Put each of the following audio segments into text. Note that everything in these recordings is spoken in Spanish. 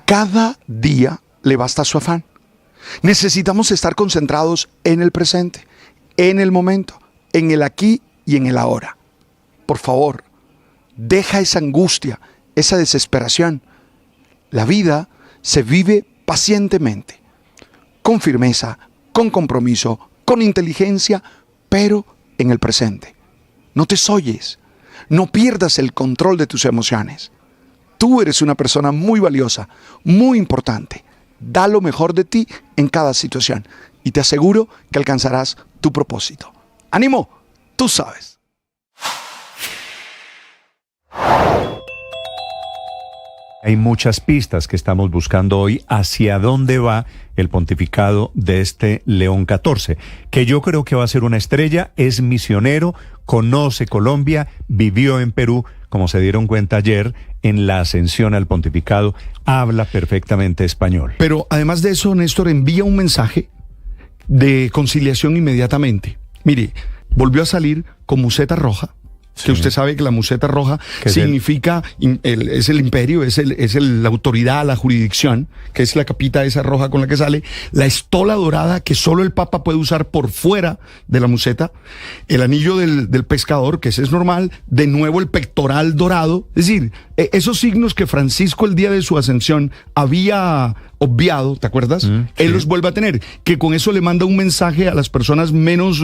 Cada día le basta su afán. Necesitamos estar concentrados en el presente, en el momento, en el aquí y en el ahora. Por favor, deja esa angustia, esa desesperación. La vida se vive pacientemente, con firmeza, con compromiso, con inteligencia, pero en el presente. No te solles, no pierdas el control de tus emociones. Tú eres una persona muy valiosa, muy importante. Da lo mejor de ti en cada situación y te aseguro que alcanzarás tu propósito. ¡Ánimo! Tú sabes. Hay muchas pistas que estamos buscando hoy hacia dónde va el pontificado de este León XIV, que yo creo que va a ser una estrella, es misionero, conoce Colombia, vivió en Perú, como se dieron cuenta ayer en la ascensión al pontificado, habla perfectamente español. Pero además de eso, Néstor envía un mensaje de conciliación inmediatamente. Mire, volvió a salir con museta roja. Que usted sabe que la museta roja significa, es el imperio, es la autoridad, la jurisdicción, que es la capita esa roja con la que sale, la estola dorada que solo el Papa puede usar por fuera de la museta, el anillo del pescador, que ese es normal, de nuevo el pectoral dorado, es decir, esos signos que Francisco el día de su ascensión había obviado, ¿te acuerdas? Él los vuelve a tener, que con eso le manda un mensaje a las personas menos,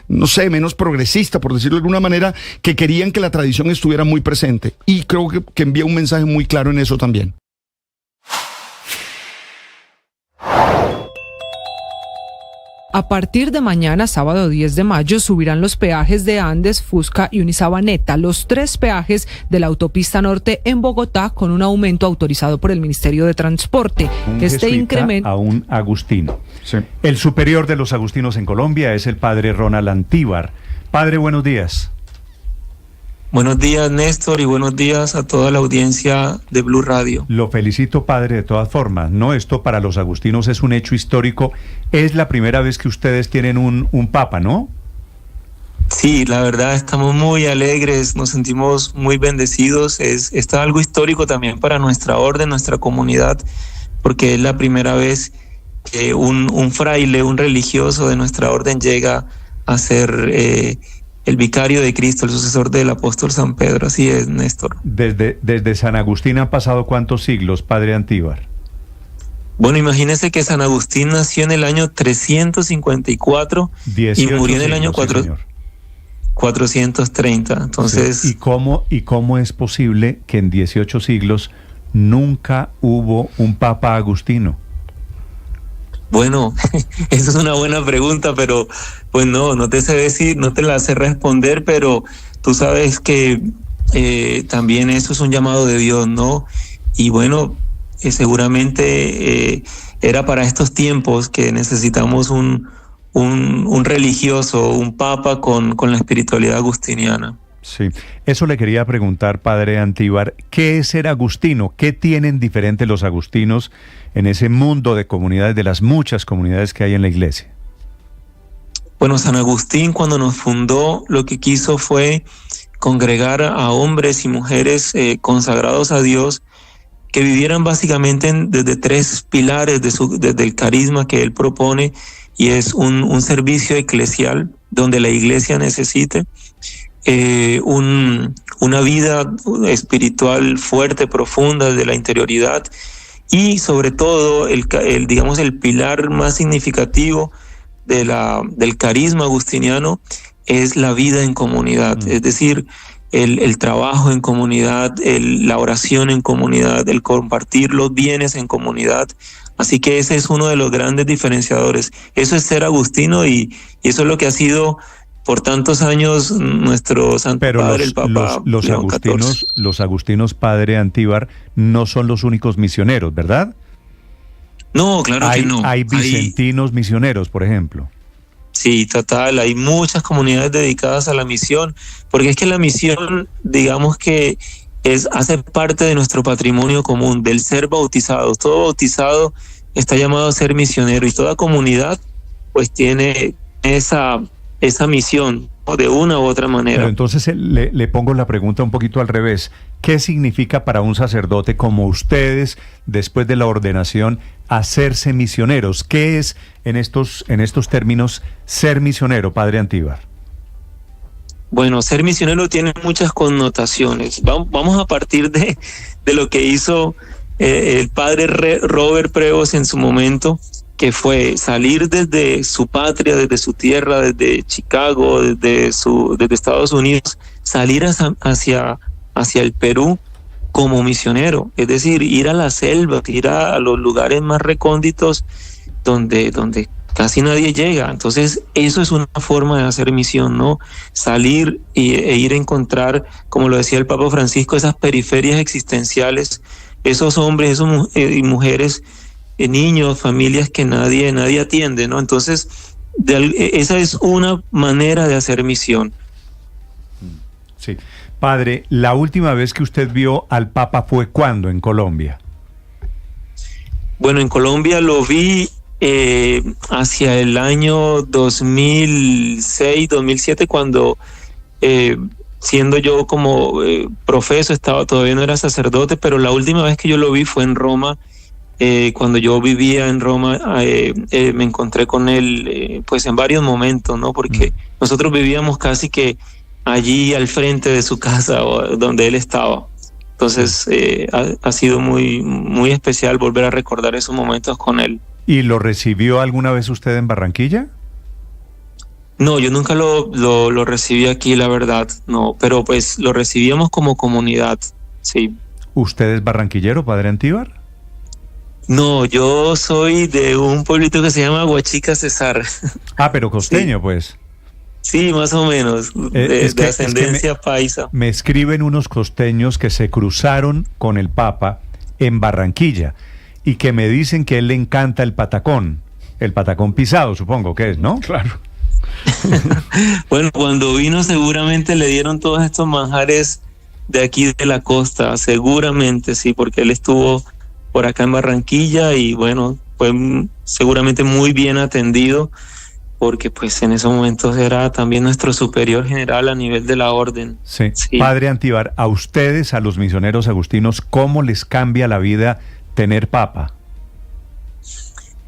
menos progresistas, por decirlo de alguna manera, que querían que la tradición estuviera muy presente. Y creo que envía un mensaje muy claro en eso también. A partir de mañana, sábado 10 de mayo, subirán los peajes de Andes, Fusca y Unisabaneta, los 3 peajes de la autopista norte en Bogotá, con un aumento autorizado por el Ministerio de Transporte. Este incremento a un agustino. Sí. El superior de los agustinos en Colombia es el padre Ronald Antíbar. Padre, buenos días. Buenos días, Néstor, y buenos días a toda la audiencia de Blue Radio. Lo felicito, padre, de todas formas. No, esto para los agustinos es un hecho histórico. Es la primera vez que ustedes tienen un papa, ¿no? Sí, la verdad estamos muy alegres, nos sentimos muy bendecidos. Está algo histórico también para nuestra orden, nuestra comunidad, porque es la primera vez que un fraile, un religioso de nuestra orden llega a ser el vicario de Cristo, el sucesor del apóstol San Pedro. Así es, Néstor. Desde San Agustín han pasado ¿cuántos siglos, padre Antíbar? Bueno, imagínese que San Agustín nació en el año 354 y murió en el año 430. Entonces, sí. ¿Y cómo es posible que en 18 siglos nunca hubo un papa agustino? Bueno, esa es una buena pregunta, pero pues no te sé decir, no te la sé responder, pero tú sabes que también eso es un llamado de Dios, ¿no? Y bueno, seguramente era para estos tiempos que necesitamos un religioso, un papa con la espiritualidad agustiniana. Sí, eso le quería preguntar, padre Antíbar, ¿qué es ser agustino? ¿Qué tienen diferente los agustinos en ese mundo de comunidades, de las muchas comunidades que hay en la iglesia? Bueno, San Agustín cuando nos fundó lo que quiso fue congregar a hombres y mujeres consagrados a Dios que vivieran básicamente desde 3 pilares desde el carisma que él propone, y es un servicio eclesial donde la iglesia necesite, una vida espiritual fuerte, profunda, desde la interioridad, y sobre todo el pilar más significativo del carisma agustiniano es la vida en comunidad, es decir, el trabajo en comunidad, la oración en comunidad, el compartir los bienes en comunidad. Así que ese es uno de los grandes diferenciadores. Eso es ser agustino, y eso es lo que ha sido por tantos años nuestro Santo Padre, el Papa León XIV. Los agustinos, padre Antíbar, no son los únicos misioneros, ¿verdad? No, claro que no. Hay vicentinos misioneros, por ejemplo. Sí, total, hay muchas comunidades dedicadas a la misión, porque es que la misión, digamos que hace parte de nuestro patrimonio común, del ser bautizado. Todo bautizado está llamado a ser misionero, y toda comunidad pues tiene esa misión de una u otra manera. Pero entonces le pongo la pregunta un poquito al revés. ¿Qué significa para un sacerdote como ustedes, después de la ordenación, hacerse misioneros? ¿Qué es, en estos términos, ser misionero, padre Antíbar? Bueno, ser misionero tiene muchas connotaciones. Vamos a partir de lo que hizo el padre Robert Prevost en su momento, que fue salir desde su patria, desde su tierra, desde Chicago, desde Estados Unidos, salir hacia el Perú como misionero, es decir, ir a la selva, ir a los lugares más recónditos donde casi nadie llega. Entonces, eso es una forma de hacer misión, ¿no? Salir e ir a encontrar, como lo decía el Papa Francisco, esas periferias existenciales, esos hombres, y mujeres, niños, familias que nadie atiende, ¿no? Entonces, esa es una manera de hacer misión. Sí. Padre, la última vez que usted vio al Papa fue ¿cuándo en Colombia? Bueno, en Colombia lo vi hacia el año 2006, 2007, cuando siendo yo como profeso, todavía no era sacerdote, pero la última vez que yo lo vi fue en Roma. Cuando yo vivía en Roma, me encontré con él pues en varios momentos, ¿no? Porque nosotros vivíamos casi que allí al frente de su casa donde él estaba. Entonces ha sido muy, muy especial volver a recordar esos momentos con él. ¿Y lo recibió alguna vez usted en Barranquilla? No, yo nunca lo recibí aquí, la verdad, no, pero pues lo recibíamos como comunidad, sí. ¿Usted es barranquillero, padre Antíbar? No, yo soy de un pueblito que se llama Huachica Cesar. Ah, pero costeño, sí. Pues. Sí, más o menos, de ascendencia paisa. Me escriben unos costeños que se cruzaron con el Papa en Barranquilla y que me dicen que a él le encanta el patacón pisado, supongo que es, ¿no? Claro. Bueno, cuando vino seguramente le dieron todos estos manjares de aquí de la costa, seguramente sí, porque él estuvo por acá en Barranquilla y bueno, fue seguramente muy bien atendido, porque pues en esos momentos era también nuestro superior general a nivel de la orden. Sí. Padre Antíbar, a ustedes, a los misioneros agustinos, ¿cómo les cambia la vida tener Papa?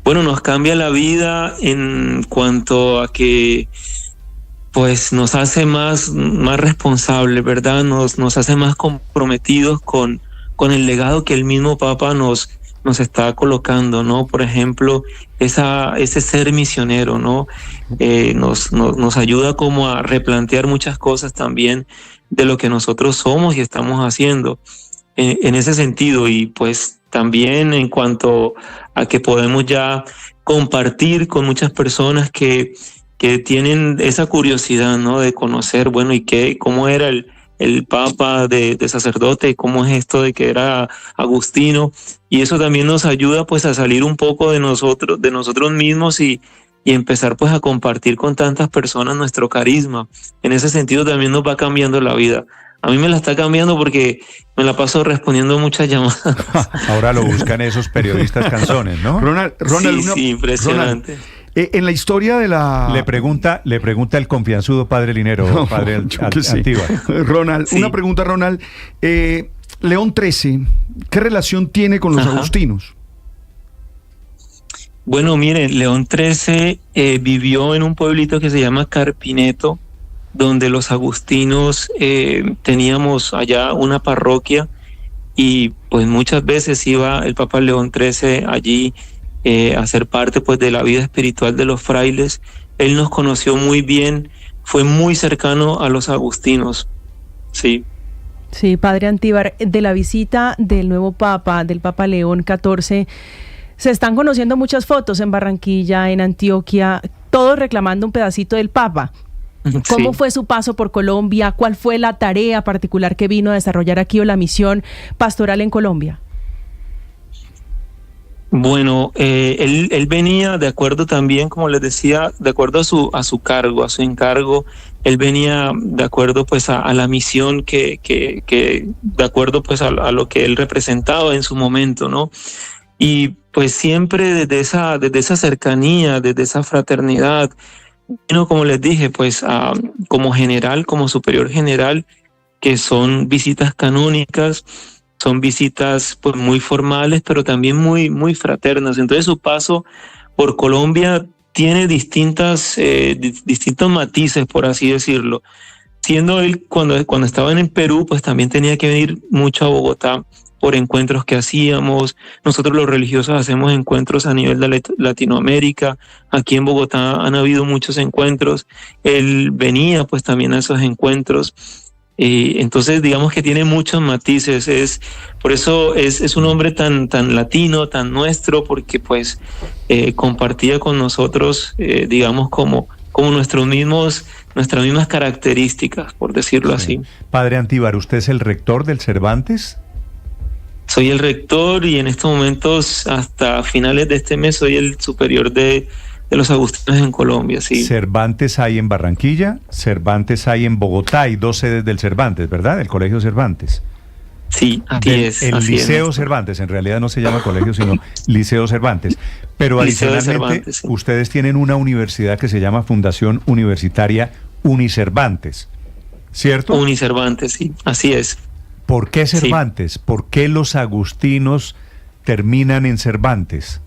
Bueno, nos cambia la vida en cuanto a que pues nos hace más responsables, ¿verdad? Nos hace más comprometidos con el legado que el mismo Papa nos está colocando, ¿no? Por ejemplo, ese ser misionero, ¿no? Nos ayuda como a replantear muchas cosas también de lo que nosotros somos y estamos haciendo en ese sentido, y pues también en cuanto a que podemos ya compartir con muchas personas que tienen esa curiosidad, ¿no? De conocer, bueno, y cómo era el Papa de sacerdote, cómo es esto de que era agustino, y eso también nos ayuda pues a salir un poco de nosotros mismos y empezar pues a compartir con tantas personas nuestro carisma. En ese sentido también nos va cambiando la vida. A mí me la está cambiando porque me la paso respondiendo muchas llamadas. Ahora lo buscan esos periodistas canzones, ¿no? Ronald, sí, impresionante. Ronald, en la historia de la... Le pregunta el confianzudo padre Linero, no, padre Antíbar. Ronald, sí. Una pregunta, Ronald. León XIII, ¿qué relación tiene con los agustinos? Bueno, miren, León XIII vivió en un pueblito que se llama Carpineto, donde los agustinos teníamos allá una parroquia, y pues muchas veces iba el Papa León XIII allí a ser parte pues de la vida espiritual de los frailes. Él nos conoció muy bien, fue muy cercano a los agustinos, sí. Sí, padre Antíbar, de la visita del nuevo Papa, del Papa León XIV, se están conociendo muchas fotos en Barranquilla, en Antioquia, todos reclamando un pedacito del Papa. ¿Cómo fue su paso por Colombia? ¿Cuál fue la tarea particular que vino a desarrollar aquí o la misión pastoral en Colombia? Bueno, él venía de acuerdo también, como les decía, de acuerdo a su cargo, a su encargo. Él venía de acuerdo pues a la misión que de acuerdo pues a lo que él representaba en su momento, ¿no? Y pues siempre desde esa cercanía, desde esa fraternidad, Bueno, como les dije, pues como general, como superior general, que son visitas canónicas, son visitas pues muy formales, pero también muy, muy fraternas. Entonces su paso por Colombia tiene distintos matices, por así decirlo. Siendo él, cuando estaba en Perú, pues también tenía que venir mucho a Bogotá por encuentros que hacíamos. Nosotros los religiosos hacemos encuentros a nivel de Latinoamérica. Aquí en Bogotá han habido muchos encuentros. Él venía pues también a esos encuentros. Entonces digamos que tiene muchos matices. Por eso es un hombre tan latino, tan nuestro, porque pues compartía con nosotros, digamos, como nuestras mismas características, por decirlo así. Padre Antíbar, ¿usted es el rector del Cervantes? Soy el rector y en estos momentos, hasta finales de este mes, soy el superior de los agustinos en Colombia, sí. Cervantes hay en Barranquilla, Cervantes hay en Bogotá, hay 2 sedes del Cervantes, ¿verdad? El Colegio Cervantes. Sí, así es. El Liceo Cervantes, en realidad no se llama colegio, sino Liceo Cervantes. Pero adicionalmente, Cervantes, sí. Ustedes tienen una universidad que se llama Fundación Universitaria Unicervantes, ¿cierto? Unicervantes, sí, así es. ¿Por qué Cervantes? Sí. ¿Por qué los agustinos terminan en Cervantes?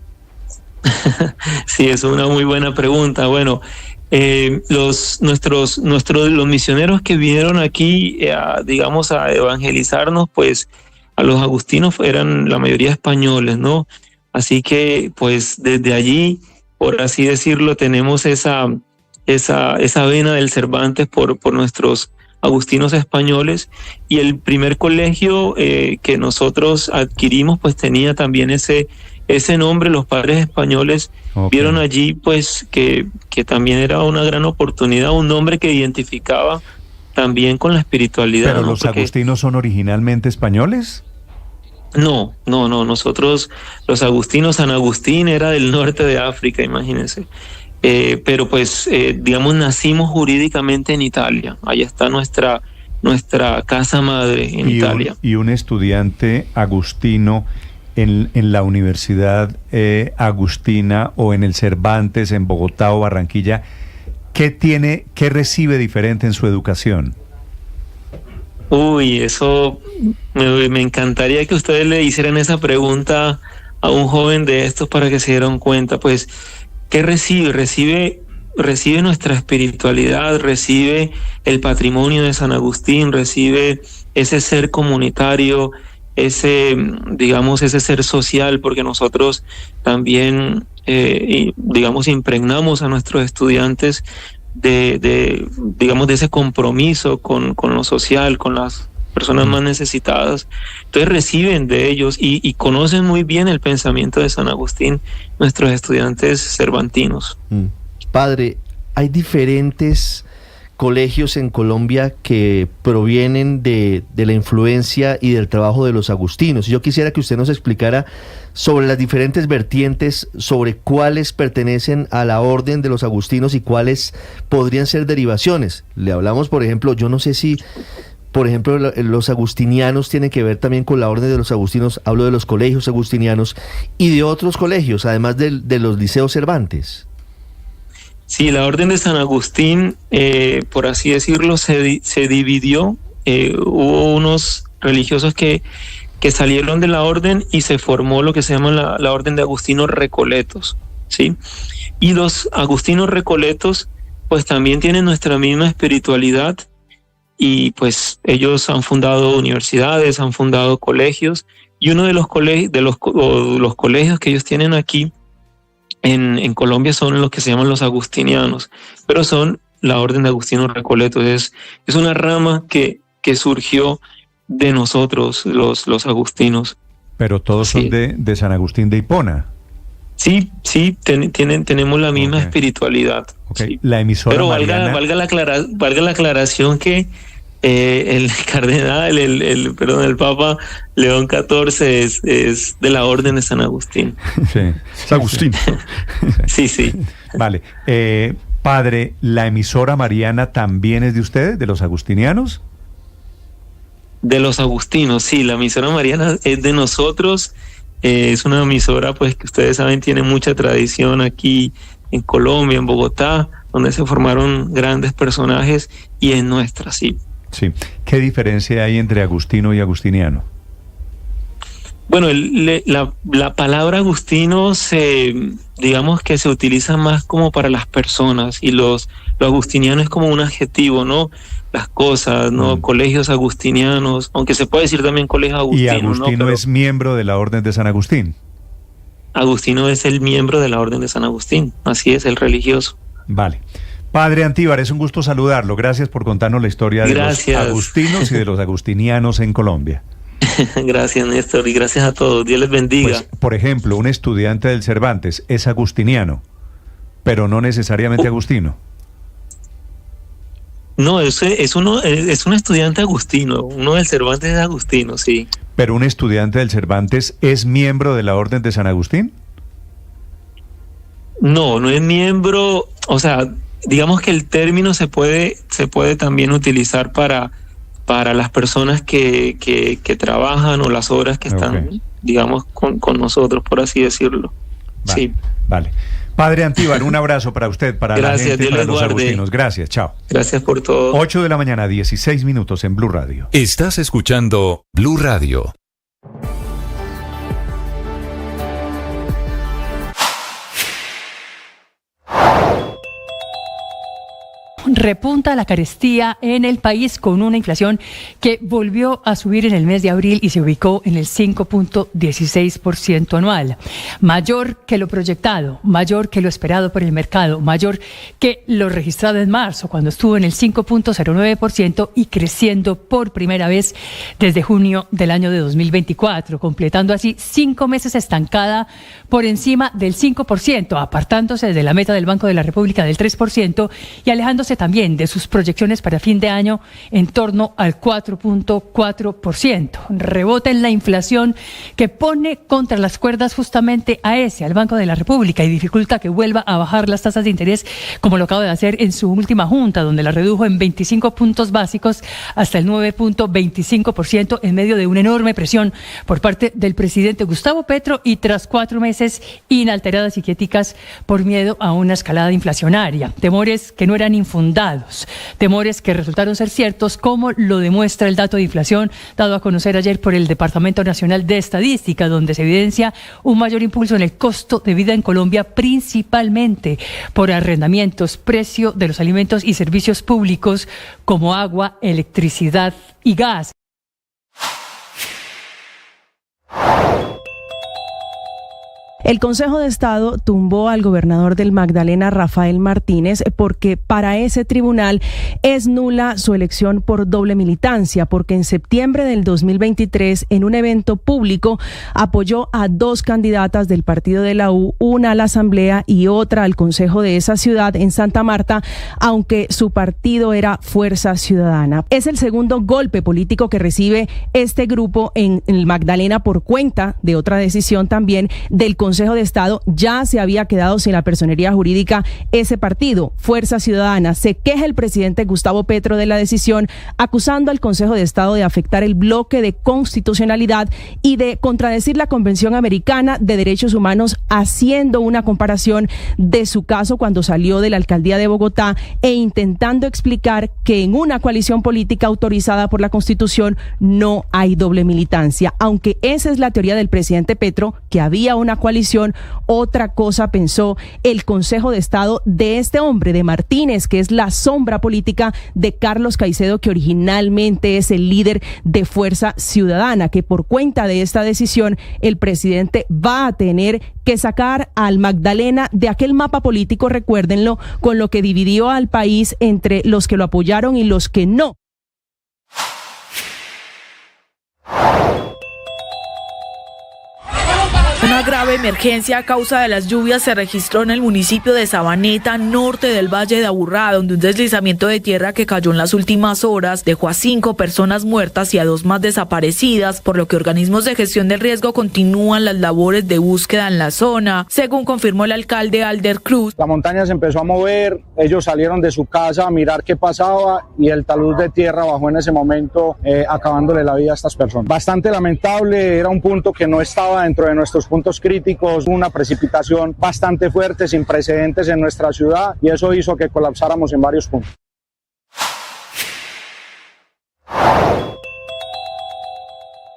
Sí, es una muy buena pregunta. Bueno, los misioneros que vinieron aquí, digamos, a evangelizarnos, pues a los agustinos eran la mayoría españoles, ¿no? Así que, pues desde allí, por así decirlo, tenemos esa vena del Cervantes por nuestros agustinos españoles, y el primer colegio que nosotros adquirimos pues tenía también ese nombre. Los padres españoles vieron allí pues que también era una gran oportunidad, un nombre que identificaba también con la espiritualidad. ¿Pero los agustinos son originalmente españoles? No, nosotros los agustinos, San Agustín era del norte de África, imagínense. Pero pues digamos nacimos jurídicamente en Italia. Allá está nuestra casa madre en Italia. Y un estudiante agustino en la Universidad Agustina o en el Cervantes en Bogotá o Barranquilla, ¿qué recibe diferente en su educación? Uy, eso me encantaría que ustedes le hicieran esa pregunta a un joven de estos para que se dieran cuenta. Pues ¿qué recibe? Recibe nuestra espiritualidad, recibe el patrimonio de San Agustín, recibe ese ser comunitario, ese ser social, porque nosotros también, digamos, impregnamos a nuestros estudiantes de ese compromiso con lo social, con las personas más necesitadas. Entonces reciben de ellos y conocen muy bien el pensamiento de San Agustín nuestros estudiantes cervantinos. Padre, hay diferentes colegios en Colombia que provienen de la influencia y del trabajo de los agustinos. Yo quisiera que usted nos explicara sobre las diferentes vertientes, sobre cuáles pertenecen a la orden de los agustinos y cuáles podrían ser derivaciones. Le hablamos, por ejemplo, yo no sé si por ejemplo, los agustinianos tienen que ver también con la orden de los agustinos. Hablo de los colegios agustinianos y de otros colegios, además de los liceos Cervantes. Sí, la orden de San Agustín, por así decirlo, se dividió. Hubo unos religiosos que salieron de la orden y se formó lo que se llama la orden de agustinos recoletos, ¿sí? Y los agustinos recoletos, pues también tienen nuestra misma espiritualidad. Y pues ellos han fundado universidades, han fundado colegios, y uno de los colegios que ellos tienen aquí en Colombia son los que se llaman los agustinianos, pero son la orden de agustinos recoletos. Es una rama que surgió de nosotros, los agustinos. Pero todos son de San Agustín de Hipona. Sí, tenemos la misma espiritualidad. Sí. La emisora pero Mariana... valga la aclaración que el cardenal, el Papa León XIV es de la orden de San Agustín. Sí, San Agustín. Sí. Vale. Padre, ¿la emisora Mariana también es de ustedes, de los agustinianos? De los agustinos, sí, la emisora Mariana es de nosotros. Es una emisora pues que ustedes saben tiene mucha tradición aquí en Colombia, en Bogotá, donde se formaron grandes personajes, y en nuestra, sí. Sí. ¿Qué diferencia hay entre agustino y agustiniano? Bueno, la palabra agustino digamos que se utiliza más como para las personas, y lo agustiniano es como un adjetivo, ¿no? Las cosas, ¿no? Colegios agustinianos, aunque se puede decir también colegio agustino. ¿Y Agustino, ¿no? es miembro de la Orden de San Agustín? Agustino es el miembro de la Orden de San Agustín, así es, el religioso. Vale. Padre Antíbar, es un gusto saludarlo. Gracias por contarnos la historia de los agustinos y de los agustinianos en Colombia. Gracias, Néstor, y gracias a todos. Dios les bendiga. Pues, por ejemplo, un estudiante del Cervantes es agustiniano, pero no necesariamente agustino. No, es un estudiante agustino. Uno del Cervantes es agustino, sí. ¿Pero un estudiante del Cervantes es miembro de la Orden de San Agustín? No es miembro. O sea, digamos que el término se puede también utilizar para las personas que trabajan, o las obras que están, digamos, con nosotros, por así decirlo. Vale, sí. Vale. Padre Antíbar, un abrazo para usted, para la gente y para los agustinos. Gracias, chao. Gracias por todo. 8 de la mañana, 16 minutos en Blue Radio. Estás escuchando Blue Radio. Repunta la carestía en el país con una inflación que volvió a subir en el mes de abril y se ubicó en el 5.16% anual. Mayor que lo proyectado, mayor que lo esperado por el mercado, mayor que lo registrado en marzo, cuando estuvo en el 5.09% y creciendo por primera vez desde junio del año de 2024, completando así 5 meses estancada por encima del 5%, apartándose de la meta del Banco de la República del 3% y alejándose también de sus proyecciones para fin de año en torno al 4.4%. Rebota en la inflación que pone contra las cuerdas justamente al Banco de la República, y dificulta que vuelva a bajar las tasas de interés, como lo acaba de hacer en su última junta, donde la redujo en 25 puntos básicos hasta el 9.25% en medio de una enorme presión por parte del presidente Gustavo Petro, y tras 4 meses inalteradas y quieticas por miedo a una escalada inflacionaria. Temores que no eran infundados, temores que resultaron ser ciertos, como lo demuestra el dato de inflación dado a conocer ayer por el Departamento Nacional de Estadística, donde se evidencia un mayor impulso en el costo de vida en Colombia, principalmente por arrendamientos, precio de los alimentos y servicios públicos como agua, electricidad y gas. El Consejo de Estado tumbó al gobernador del Magdalena, Rafael Martínez, porque para ese tribunal es nula su elección por doble militancia, porque en septiembre del 2023, en un evento público, apoyó a 2 candidatas del partido de la U, una a la Asamblea y otra al Consejo de esa ciudad en Santa Marta, aunque su partido era Fuerza Ciudadana. Es el segundo golpe político que recibe este grupo en el Magdalena por cuenta de otra decisión también del Consejo de Estado. Ya se había quedado sin la personería jurídica ese partido, Fuerza Ciudadana. Se queja el presidente Gustavo Petro de la decisión, acusando al Consejo de Estado de afectar el bloque de constitucionalidad y de contradecir la Convención Americana de Derechos Humanos, haciendo una comparación de su caso cuando salió de la alcaldía de Bogotá e intentando explicar que en una coalición política autorizada por la Constitución no hay doble militancia. Aunque esa es la teoría del presidente Petro, que había una coalición, otra cosa pensó el Consejo de Estado de este hombre, de Martínez, que es la sombra política de Carlos Caicedo, que originalmente es el líder de Fuerza Ciudadana, que por cuenta de esta decisión el presidente va a tener que sacar al Magdalena de aquel mapa político, recuérdenlo, con lo que dividió al país entre los que lo apoyaron y los que no. Una grave emergencia a causa de las lluvias se registró en el municipio de Sabaneta, norte del Valle de Aburrá, donde un deslizamiento de tierra que cayó en las últimas horas dejó a 5 personas muertas y a 2 más desaparecidas, por lo que organismos de gestión del riesgo continúan las labores de búsqueda en la zona, según confirmó el alcalde Alder Cruz. La montaña se empezó a mover, ellos salieron de su casa a mirar qué pasaba y el talud de tierra bajó en ese momento, acabándole la vida a estas personas. Bastante lamentable, era un punto que no estaba dentro de nuestros los puntos críticos, una precipitación bastante fuerte, sin precedentes en nuestra ciudad, y eso hizo que colapsáramos en varios puntos.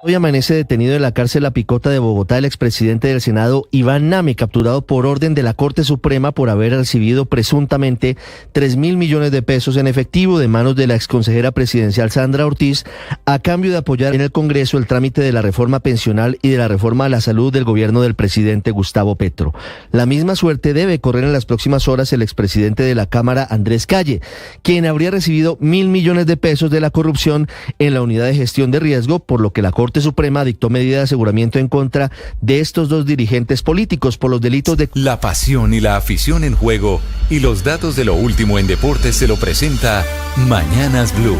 Hoy amanece detenido en la cárcel La Picota de Bogotá el expresidente del Senado, Iván Name, capturado por orden de la Corte Suprema por haber recibido presuntamente 3.000 millones de pesos en efectivo de manos de la exconsejera presidencial Sandra Ortiz, a cambio de apoyar en el Congreso el trámite de la reforma pensional y de la reforma a la salud del gobierno del presidente Gustavo Petro. La misma suerte debe correr en las próximas horas el expresidente de la Cámara, Andrés Calle, quien habría recibido 1.000 millones de pesos de la corrupción en la unidad de gestión de riesgo, por lo que la Corte Suprema dictó medida de aseguramiento en contra de estos dos dirigentes políticos por los delitos de... La pasión y la afición en juego y los datos de lo último en deportes se lo presenta Mañanas Blue.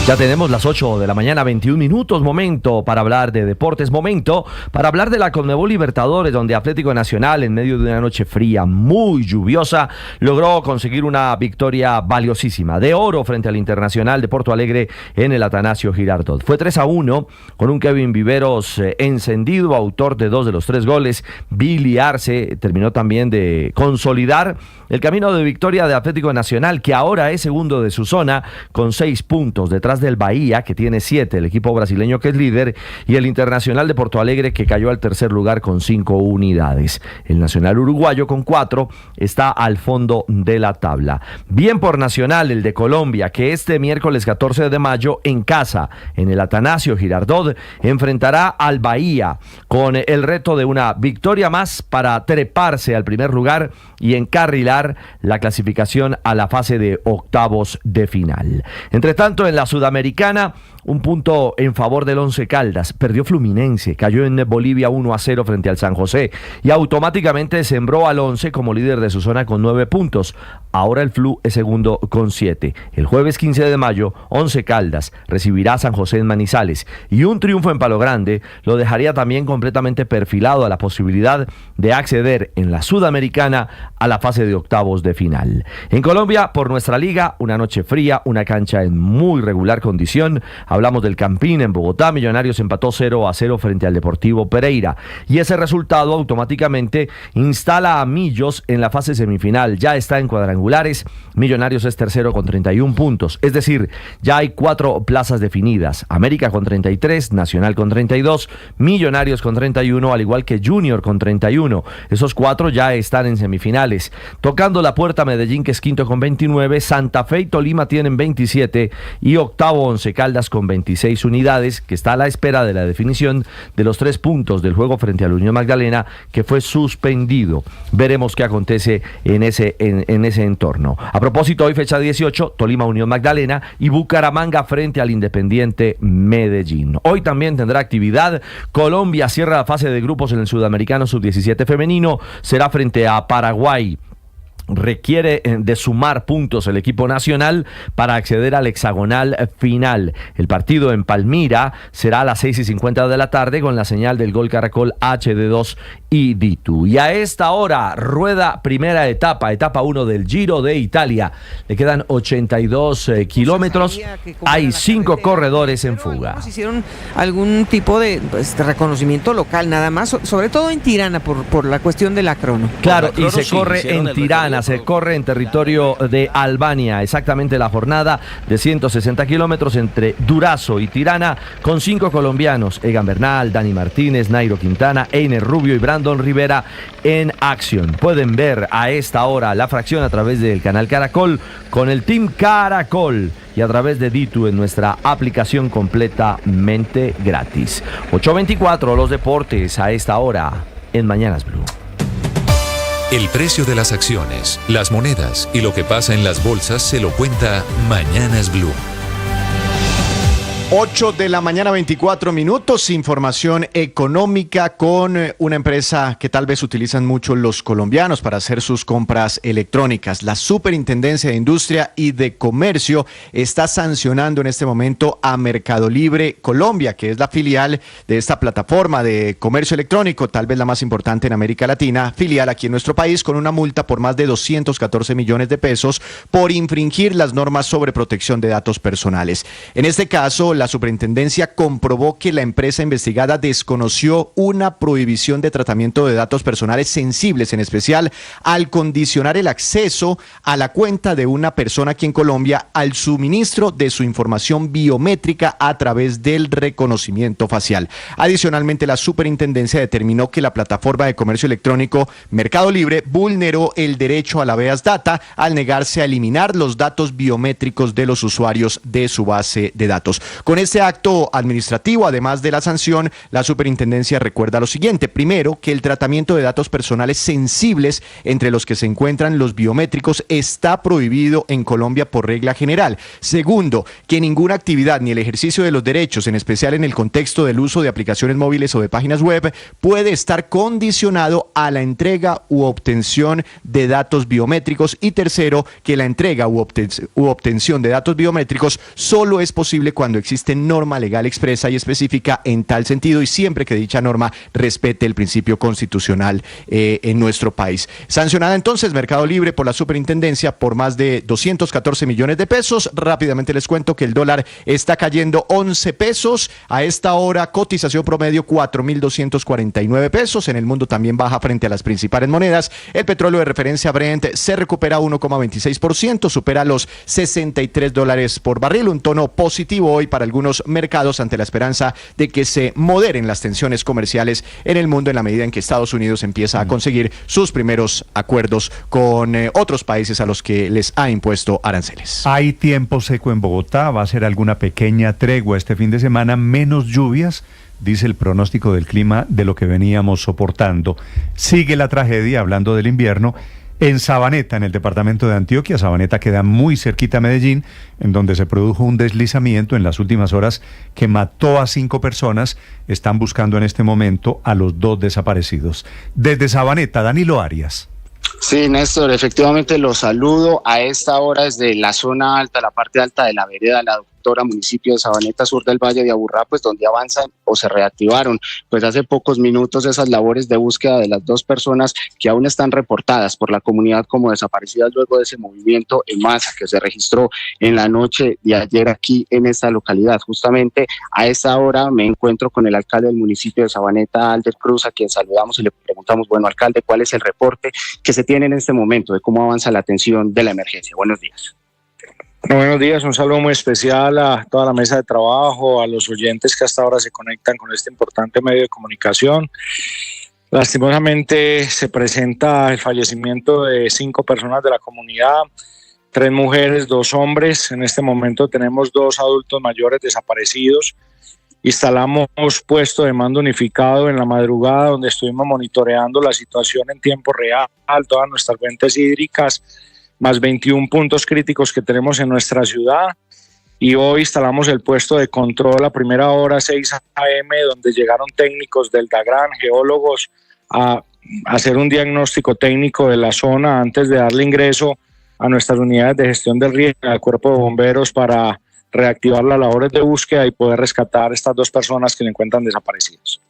Ya tenemos las 8 de la mañana, 21 minutos, momento para hablar de deportes, momento para hablar de la Conmebol Libertadores, donde Atlético Nacional, en medio de una noche fría, muy lluviosa, logró conseguir una victoria valiosísima, de oro frente al Internacional de Porto Alegre en el Atanasio Girardot. Fue 3-1, con un Kevin Viveros encendido, autor de 2 de los 3 goles. Billy Arce terminó también de consolidar el camino de victoria de Atlético Nacional, que ahora es segundo de su zona, con 6 puntos, detrás del Bahía, que tiene 7, el equipo brasileño que es líder, y el Internacional de Porto Alegre, que cayó al tercer lugar con 5 unidades. El Nacional uruguayo, con 4, está al fondo de la tabla. Bien por Nacional, el de Colombia, que este miércoles 14 de mayo, en casa, en el Atanasio Girardot, enfrentará al Bahía, con el reto de una victoria más para treparse al primer lugar y encarrilar la clasificación a la fase de octavos de final. Entre tanto, en la Sudamericana, un punto en favor del Once Caldas. Perdió Fluminense, cayó en Bolivia 1-0 frente al San José y automáticamente sembró al Once como líder de su zona con 9 puntos. Ahora el Flu es segundo con 7. El jueves 15 de mayo, Once Caldas recibirá a San José en Manizales, y un triunfo en Palo Grande lo dejaría también completamente perfilado a la posibilidad de acceder en la Sudamericana a la fase de octavos de final. En Colombia, por nuestra liga, una noche fría, una cancha en muy regular condición. Hablamos del Campín en Bogotá. Millonarios empató 0-0 frente al Deportivo Pereira, y ese resultado automáticamente instala a Millos en la fase semifinal. Ya está en cuadrangulares. Millonarios es tercero con 31 puntos, es decir, ya hay 4 plazas definidas: América con 33, Nacional con 32, Millonarios con 31, al igual que Junior con 31. Esos 4 ya están en semifinales. Tocando la puerta Medellín, que es quinto con 29, Santa Fe y Tolima tienen 27, y octavo Once Caldas con 26 unidades, que está a la espera de la definición de los 3 puntos del juego frente al Unión Magdalena, que fue suspendido. Veremos qué acontece en ese entorno. A propósito, hoy fecha 18, Tolima Unión Magdalena y Bucaramanga frente al Independiente Medellín. Hoy también tendrá actividad. Colombia cierra la fase de grupos en el Sudamericano Sub-17 femenino, será frente a Paraguay. Requiere de sumar puntos el equipo nacional para acceder al hexagonal final. El partido en Palmira será a las 6:50 de la tarde con la señal del Gol Caracol HD2 y D2. Y a esta hora rueda primera etapa 1 del Giro de Italia. Le quedan 82 kilómetros. Hay 5 corredores en fuga. Hicieron algún tipo de reconocimiento local nada más, sobre todo en Tirana por la cuestión de la crono. Claro, y se corre en Tirana. Se corre en territorio de Albania, exactamente la jornada de 160 kilómetros entre Durazzo y Tirana, con 5 colombianos: Egan Bernal, Dani Martínez, Nairo Quintana, Einer Rubio y Brandon Rivera en acción. Pueden ver a esta hora la fracción a través del canal Caracol con el Team Caracol y a través de D2 en nuestra aplicación completamente gratis. 8:24 los deportes a esta hora en Mañanas Blue. El precio de las acciones, las monedas y lo que pasa en las bolsas se lo cuenta Mañanas Blue. 8 de la mañana, 24 minutos, información económica con una empresa que tal vez utilizan mucho los colombianos para hacer sus compras electrónicas. La Superintendencia de Industria y de Comercio está sancionando en este momento a Mercado Libre Colombia, que es la filial de esta plataforma de comercio electrónico, tal vez la más importante en América Latina, filial aquí en nuestro país, con una multa por más de 214 millones de pesos por infringir las normas sobre protección de datos personales. En este caso, la superintendencia comprobó que la empresa investigada desconoció una prohibición de tratamiento de datos personales sensibles, en especial al condicionar el acceso a la cuenta de una persona aquí en Colombia al suministro de su información biométrica a través del reconocimiento facial. Adicionalmente, la superintendencia determinó que la plataforma de comercio electrónico Mercado Libre vulneró el derecho a la habeas data al negarse a eliminar los datos biométricos de los usuarios de su base de datos. Con este acto administrativo, además de la sanción, la superintendencia recuerda lo siguiente: primero, que el tratamiento de datos personales sensibles, entre los que se encuentran los biométricos, está prohibido en Colombia por regla general. Segundo, que ninguna actividad ni el ejercicio de los derechos, en especial en el contexto del uso de aplicaciones móviles o de páginas web, puede estar condicionado a la entrega u obtención de datos biométricos. Y tercero, que la entrega u obtención de datos biométricos solo es posible cuando existe norma legal expresa y específica en tal sentido, y siempre que dicha norma respete el principio constitucional en nuestro país. Sancionada entonces Mercado Libre por la superintendencia por más de 214 millones de pesos. Rápidamente les cuento que el dólar está cayendo 11 pesos. A esta hora, cotización promedio 4.249 pesos. En el mundo también baja frente a las principales monedas. El petróleo de referencia Brent se recupera 1,26%, supera los $63 por barril, un tono positivo hoy para algunos mercados ante la esperanza de que se moderen las tensiones comerciales en el mundo en la medida en que Estados Unidos empieza a conseguir sus primeros acuerdos con otros países a los que les ha impuesto aranceles. Hay tiempo seco en Bogotá, va a ser alguna pequeña tregua este fin de semana, menos lluvias, dice el pronóstico del clima, de lo que veníamos soportando. Sigue la tragedia, hablando del invierno, en Sabaneta, en el departamento de Antioquia. Sabaneta queda muy cerquita a Medellín, en donde se produjo un deslizamiento en las últimas horas que mató a 5 personas. Están buscando en este momento a los 2 desaparecidos. Desde Sabaneta, Danilo Arias. Sí, Néstor, efectivamente los saludo a esta hora desde la zona alta, la parte alta de la vereda, la doctora, municipio de Sabaneta, sur del Valle de Aburrá, pues donde avanzan o se reactivaron pues hace pocos minutos esas labores de búsqueda de las 2 personas que aún están reportadas por la comunidad como desaparecidas luego de ese movimiento en masa que se registró en la noche de ayer aquí en esta localidad. Justamente a esta hora me encuentro con el alcalde del municipio de Sabaneta, Alder Cruz, a quien saludamos y le preguntamos, bueno, alcalde, ¿cuál es el reporte que se tiene en este momento de cómo avanza la atención de la emergencia? Buenos días. Buenos días, un saludo muy especial a toda la mesa de trabajo, a los oyentes que hasta ahora se conectan con este importante medio de comunicación. Lastimosamente se presenta el fallecimiento de 5 personas de la comunidad, 3 mujeres, 2 hombres. En este momento tenemos 2 adultos mayores desaparecidos. Instalamos puesto de mando unificado en la madrugada, donde estuvimos monitoreando la situación en tiempo real, todas nuestras fuentes hídricas, más 21 puntos críticos que tenemos en nuestra ciudad. Y hoy instalamos el puesto de control a primera hora, 6 a.m., donde llegaron técnicos del DAGRAN, geólogos, a hacer un diagnóstico técnico de la zona antes de darle ingreso a nuestras unidades de gestión del riesgo, al cuerpo de bomberos, para reactivar las labores de búsqueda y poder rescatar a estas 2 personas que se encuentran desaparecidas.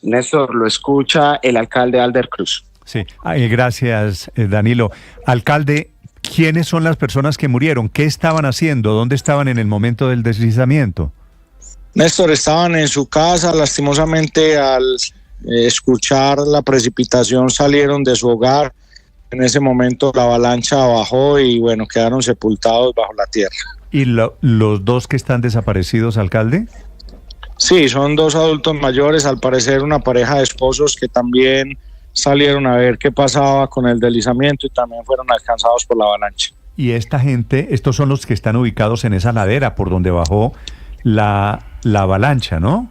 Néstor, lo escucha el alcalde Alder Cruz. Sí, gracias, Danilo. Alcalde, ¿quiénes son las personas que murieron? ¿Qué estaban haciendo? ¿Dónde estaban en el momento del deslizamiento? Néstor, estaban en su casa. Lastimosamente, al escuchar la precipitación, salieron de su hogar. En ese momento la avalancha bajó y bueno, quedaron sepultados bajo la tierra. ¿Y los 2 que están desaparecidos, alcalde? Sí, son 2 adultos mayores, al parecer una pareja de esposos que también salieron a ver qué pasaba con el deslizamiento y también fueron alcanzados por la avalancha. Y esta gente, estos son los que están ubicados en esa ladera por donde bajó la avalancha, ¿no?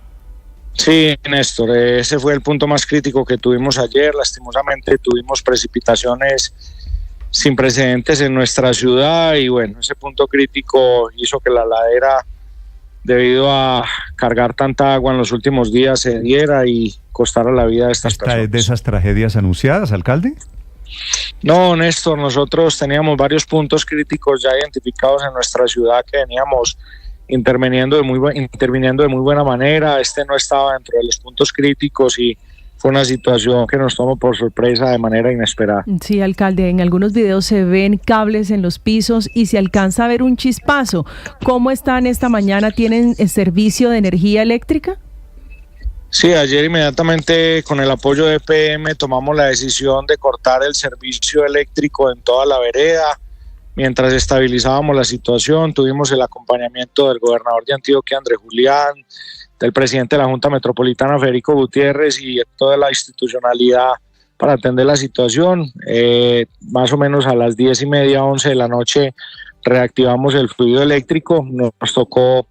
Sí, Néstor, ese fue el punto más crítico que tuvimos ayer. Lastimosamente tuvimos precipitaciones sin precedentes en nuestra ciudad y bueno, ese punto crítico hizo que la ladera, debido a cargar tanta agua en los últimos días, se diera y costara la vida de estas personas. ¿Esta es de esas tragedias anunciadas, alcalde? No, Néstor, nosotros teníamos varios puntos críticos ya identificados en nuestra ciudad que veníamos interviniendo de muy buena manera. Este no estaba dentro de los puntos críticos y fue una situación que nos tomó por sorpresa de manera inesperada. Sí, alcalde, en algunos videos se ven cables en los pisos y se alcanza a ver un chispazo. ¿Cómo están esta mañana? ¿Tienen servicio de energía eléctrica? Sí, ayer inmediatamente con el apoyo de EPM tomamos la decisión de cortar el servicio eléctrico en toda la vereda. Mientras estabilizábamos la situación, tuvimos el acompañamiento del gobernador de Antioquia, Andrés Julián, del presidente de la Junta Metropolitana, Federico Gutiérrez, y de toda la institucionalidad para atender la situación. Más o menos a las 10:30, 11 de la noche reactivamos el fluido eléctrico. Nos tocó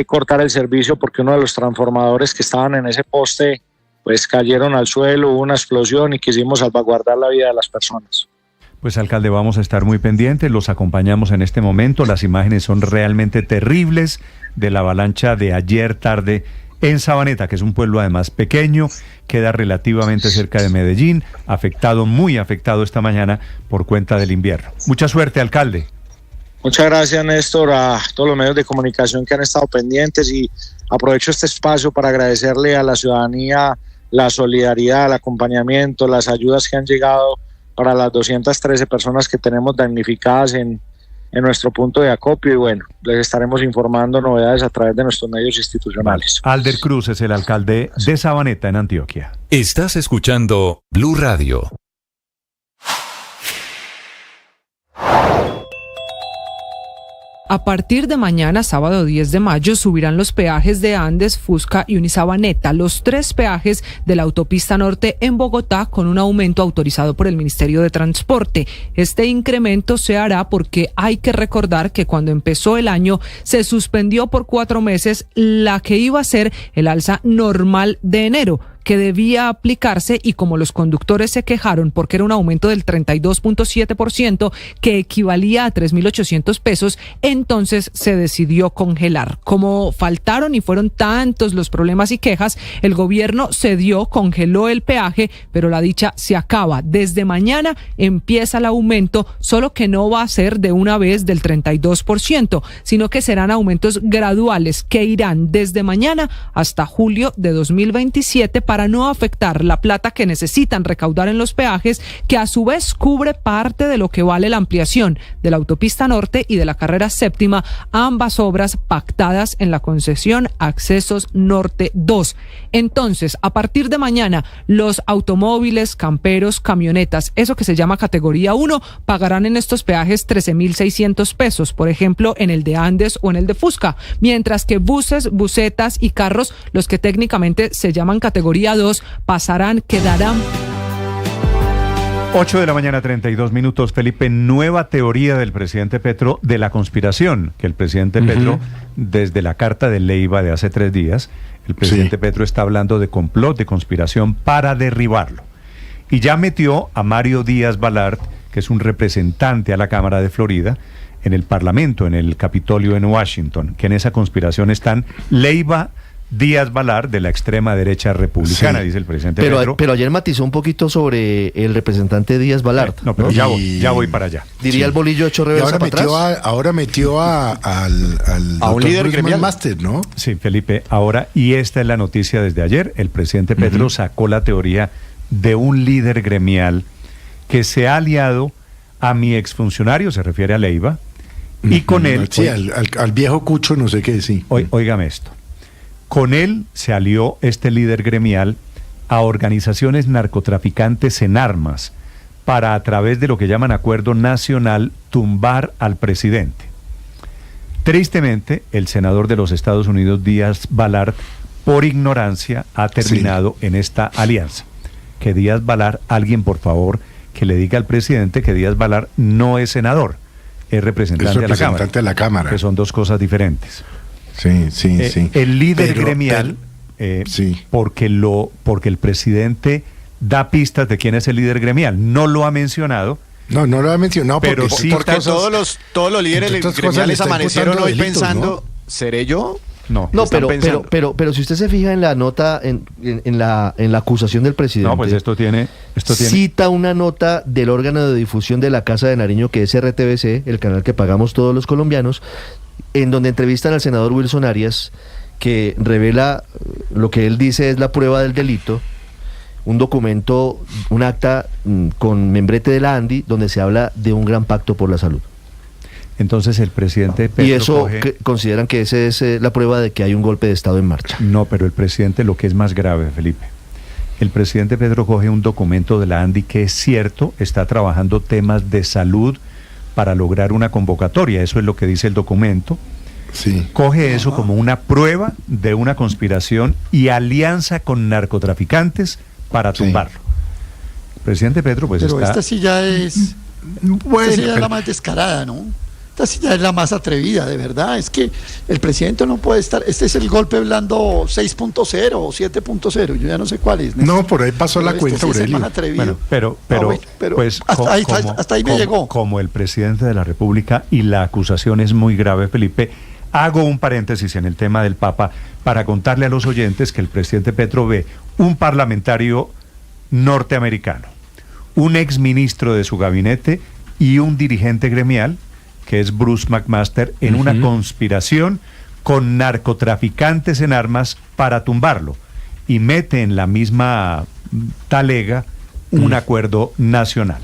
cortar el servicio porque uno de los transformadores que estaban en ese poste pues cayeron al suelo, hubo una explosión y quisimos salvaguardar la vida de las personas. Pues alcalde, vamos a estar muy pendientes, los acompañamos en este momento, las imágenes son realmente terribles de la avalancha de ayer tarde en Sabaneta, que es un pueblo además pequeño, queda relativamente cerca de Medellín, muy afectado esta mañana por cuenta del invierno. Mucha suerte, alcalde. Muchas gracias, Néstor, a todos los medios de comunicación que han estado pendientes, y aprovecho este espacio para agradecerle a la ciudadanía la solidaridad, el acompañamiento, las ayudas que han llegado para las 213 personas que tenemos damnificadas en nuestro punto de acopio, y bueno, les estaremos informando novedades a través de nuestros medios institucionales. Alder Cruz es el alcalde de Sabaneta, en Antioquia. Estás escuchando Blue Radio. A partir de mañana, sábado 10 de mayo, subirán los peajes de Andes, Fusca y Unisabaneta, los 3 peajes de la autopista norte en Bogotá, con un aumento autorizado por el Ministerio de Transporte. Este incremento se hará porque hay que recordar que cuando empezó el año se suspendió por 4 meses la que iba a ser el alza normal de enero, que debía aplicarse, y como los conductores se quejaron porque era un aumento del 32.7%, que equivalía a 3.800 pesos, entonces se decidió congelar. Como faltaron y fueron tantos los problemas y quejas, el gobierno congeló el peaje, pero la dicha se acaba. Desde mañana empieza el aumento, solo que no va a ser de una vez del 32%, sino que serán aumentos graduales que irán desde mañana hasta julio de 2027 para no afectar la plata que necesitan recaudar en los peajes, que a su vez cubre parte de lo que vale la ampliación de la autopista norte y de la carrera séptima, ambas obras pactadas en la concesión Accesos Norte 2. Entonces, a partir de mañana, los automóviles, camperos, camionetas, eso que se llama categoría 1, pagarán en estos peajes 13.600 pesos, por ejemplo, en el de Andes o en el de Fusca, mientras que buses, busetas y carros, los que técnicamente se llaman categoría 2, quedarán. 8 de la mañana, 32 minutos, Felipe. Nueva teoría del presidente Petro de la conspiración, que el presidente Petro, desde la carta de Leiva de hace 3 días, el presidente Petro está hablando de complot, de conspiración para derribarlo. Y ya metió a Mario Díaz Balart, que es un representante a la Cámara de Florida, en el Parlamento, en el Capitolio en Washington, que en esa conspiración están Leiva, Díaz Balart, de la extrema derecha republicana, dice el presidente Petro. Pero ayer matizó un poquito sobre el representante Díaz Balart. No, pero ya voy para allá. Diría el bolillo hecho reversa para atrás. Ahora metió a un líder gremial máster, ¿no? Sí, Felipe, ahora, y esta es la noticia desde ayer, el presidente Petro sacó la teoría de un líder gremial que se ha aliado a mi exfuncionario, se refiere a Leiva, y con él... Sí, al viejo Cucho, no sé qué, sí. Óigame esto. Con él se alió este líder gremial a organizaciones narcotraficantes en armas para, a través de lo que llaman acuerdo nacional, tumbar al presidente. Tristemente, el senador de los Estados Unidos, Díaz Balart, por ignorancia, ha terminado en esta alianza. Que Díaz Balart, alguien por favor, que le diga al presidente que Díaz Balart no es senador, es representante de la Cámara, que son 2 cosas diferentes. Sí. El líder gremial, porque el presidente da pistas de quién es el líder gremial. No lo ha mencionado. No lo ha mencionado, pero porque todos los líderes gremiales amanecieron hoy pensando, ¿no? ¿Seré yo? No, pero si usted se fija en la nota, en la acusación del presidente, pues esto tiene cita una nota del órgano de difusión de la Casa de Nariño, que es RTBC, el canal que pagamos todos los colombianos, en donde entrevistan al senador Wilson Arias, que revela lo que él dice es la prueba del delito, un documento, un acta con membrete de la ANDI, donde se habla de un gran pacto por la salud. Entonces el presidente Petro y eso consideran que esa es la prueba de que hay un golpe de Estado en marcha. No, pero el presidente, lo que es más grave, Felipe, el presidente Petro coge un documento de la ANDI que es cierto, está trabajando temas de salud para lograr una convocatoria, eso es lo que dice el documento. Sí. Coge eso como una prueba de una conspiración y alianza con narcotraficantes para tumbarlo. El presidente Petro pues pero está... esta sí ya es... Bueno, esta sí ya es la más descarada, ¿no? Esta sí ya es la más atrevida, de verdad. Es que el presidente no puede estar... Este es el golpe blando 6.0 o 7.0, yo ya no sé cuál es. No, por ahí pasó la cuenta, sí Aurelio. es el más atrevido. Bueno, pero pues hasta ahí me llegó. Como el presidente de la República y la acusación es muy grave, Felipe, hago un paréntesis en el tema del Papa para contarle a los oyentes que el presidente Petro ve un parlamentario norteamericano, un exministro de su gabinete y un dirigente gremial, que es Bruce McMaster, en una conspiración con narcotraficantes en armas para tumbarlo, y mete en la misma talega un acuerdo nacional.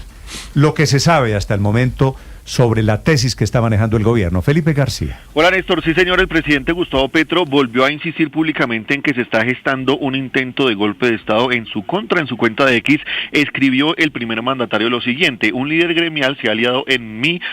Lo que se sabe hasta el momento sobre la tesis que está manejando el gobierno. Felipe García. Hola Néstor, sí señor, el presidente Gustavo Petro volvió a insistir públicamente en que se está gestando un intento de golpe de Estado en su contra. En su cuenta de X escribió el primer mandatario lo siguiente: un líder gremial se ha aliado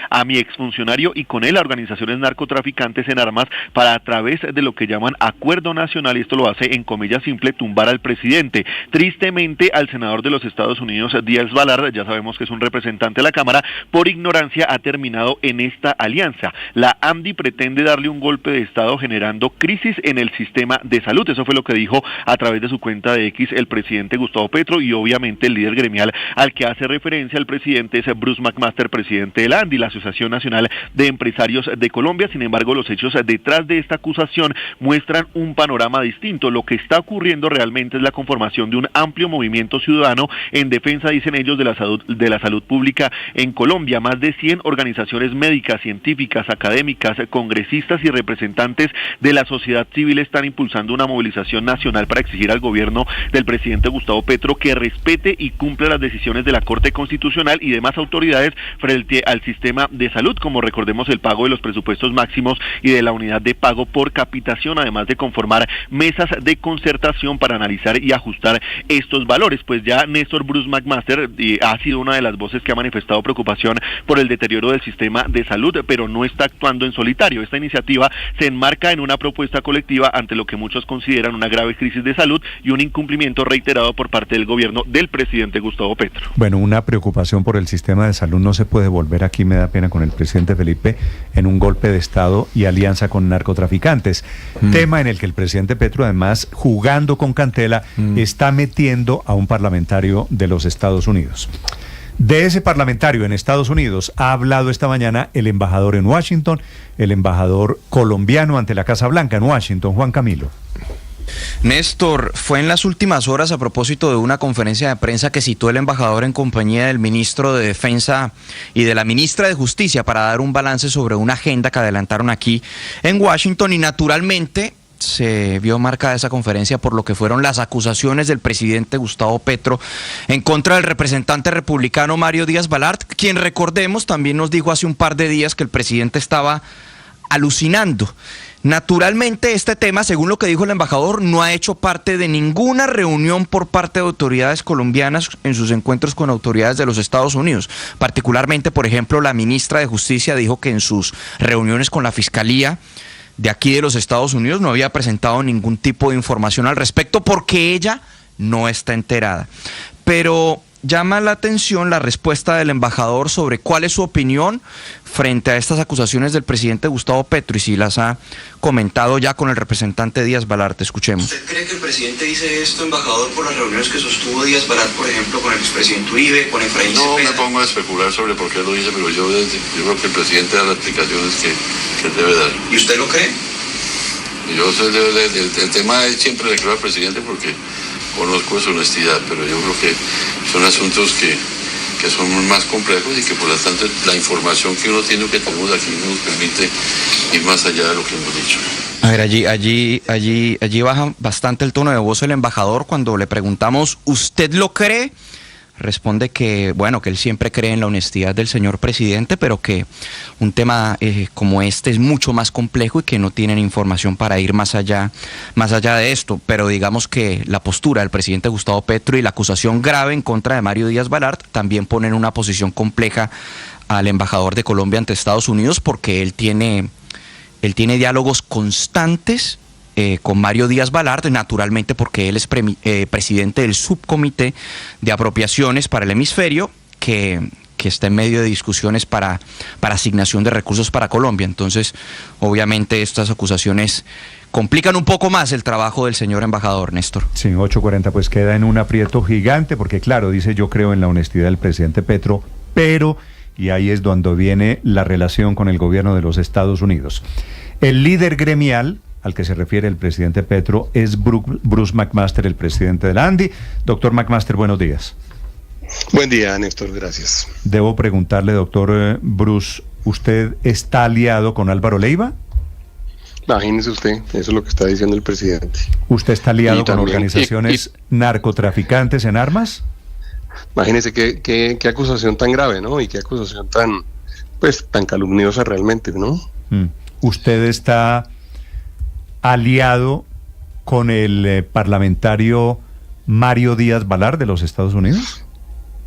a mi exfuncionario y con él a organizaciones narcotraficantes en armas para, a través de lo que llaman acuerdo nacional, y esto lo hace en comillas simple, tumbar al presidente. Tristemente, al senador de los Estados Unidos, Díaz Balart, ya sabemos que es un representante de la Cámara, por ignorancia ha terminado en esta alianza. La ANDI pretende darle un golpe de Estado generando crisis en el sistema de salud. Eso fue lo que dijo a través de su cuenta de X el presidente Gustavo Petro, y obviamente el líder gremial al que hace referencia el presidente es Bruce McMaster, presidente de la ANDI, la Asociación Nacional de Empresarios de Colombia. Sin embargo, los hechos detrás de esta acusación muestran un panorama distinto. Lo que está ocurriendo realmente es la conformación de un amplio movimiento ciudadano en defensa, dicen ellos, de la salud pública en Colombia. Más de 100 organizaciones médicas, científicas, académicas, congresistas y representantes de la sociedad civil están impulsando una movilización nacional para exigir al gobierno del presidente Gustavo Petro que respete y cumpla las decisiones de la Corte Constitucional y demás autoridades frente al sistema de salud, como recordemos el pago de los presupuestos máximos y de la unidad de pago por capitación, además de conformar mesas de concertación para analizar y ajustar estos valores. Pues ya Néstor, Bruce McMaster ha sido una de las voces que ha manifestado preocupación por el deterioro del sistema de salud, pero no está actuando en solitario. Esta iniciativa se enmarca en una propuesta colectiva ante lo que muchos consideran una grave crisis de salud y un incumplimiento reiterado por parte del gobierno del presidente Gustavo Petro. Bueno, una preocupación por el sistema de salud no se puede volver, aquí me da pena con el presidente Felipe, en un golpe de Estado y alianza con narcotraficantes. Tema en el que el presidente Petro, además, jugando con Cantela, está metiendo a un parlamentario de los Estados Unidos. De ese parlamentario en Estados Unidos ha hablado esta mañana el embajador en Washington, el embajador colombiano ante la Casa Blanca en Washington, Juan Camilo. Néstor, fue en las últimas horas a propósito de una conferencia de prensa que citó el embajador en compañía del ministro de Defensa y de la ministra de Justicia para dar un balance sobre una agenda que adelantaron aquí en Washington, y naturalmente se vio marcada esa conferencia por lo que fueron las acusaciones del presidente Gustavo Petro en contra del representante republicano Mario Díaz Balart, quien, recordemos, también nos dijo hace un par de días que el presidente estaba alucinando. Naturalmente, este tema, según lo que dijo el embajador, no ha hecho parte de ninguna reunión por parte de autoridades colombianas en sus encuentros con autoridades de los Estados Unidos. Particularmente, por ejemplo, la ministra de Justicia dijo que en sus reuniones con la Fiscalía de aquí de los Estados Unidos no había presentado ningún tipo de información al respecto porque ella no está enterada. Pero llama la atención la respuesta del embajador sobre cuál es su opinión frente a estas acusaciones del presidente Gustavo Petro, y si las ha comentado ya con el representante Díaz Balart. Escuchemos. ¿Usted cree que el presidente dice esto, embajador, por las reuniones que sostuvo Díaz Balart, por ejemplo, con el expresidente Uribe, con Efraín Cepeda? No me pongo a especular sobre por qué lo dice, pero yo creo que el presidente da las explicaciones que debe dar. ¿Y usted lo cree? Yo sé, el tema es, siempre le creo al presidente porque conozco su honestidad, pero yo creo que son asuntos que son más complejos y que por lo tanto la información que uno tiene, que tenemos aquí, no nos permite ir más allá de lo que hemos dicho. A ver, allí baja bastante el tono de voz el embajador cuando le preguntamos, ¿usted lo cree? Responde que, bueno, que él siempre cree en la honestidad del señor presidente, pero que un tema como este es mucho más complejo y que no tienen información para ir más allá de esto. Pero digamos que la postura del presidente Gustavo Petro y la acusación grave en contra de Mario Díaz Balart también ponen en una posición compleja al embajador de Colombia ante Estados Unidos, porque él tiene diálogos constantes con Mario Díaz Balart, naturalmente porque él es presidente del subcomité de apropiaciones para el hemisferio, que está en medio de discusiones para asignación de recursos para Colombia. Entonces, obviamente, estas acusaciones complican un poco más el trabajo del señor embajador, Néstor. Sí, 8:40, pues queda en un aprieto gigante, porque claro, dice, yo creo en la honestidad del presidente Petro, pero, y ahí es donde viene la relación con el gobierno de los Estados Unidos. El líder gremial al que se refiere el presidente Petro es Bruce McMaster, el presidente de la ANDI. Doctor McMaster, buenos días. Buen día, Néstor, gracias. Debo preguntarle, doctor Bruce, ¿usted está aliado con Álvaro Leiva? Imagínese usted, eso es lo que está diciendo el presidente. ¿Usted está aliado con organizaciones narcotraficantes en armas? Imagínese qué acusación tan grave, ¿no? Y qué acusación tan calumniosa realmente, ¿no? ¿Usted está aliado con el parlamentario Mario Díaz Balart de los Estados Unidos?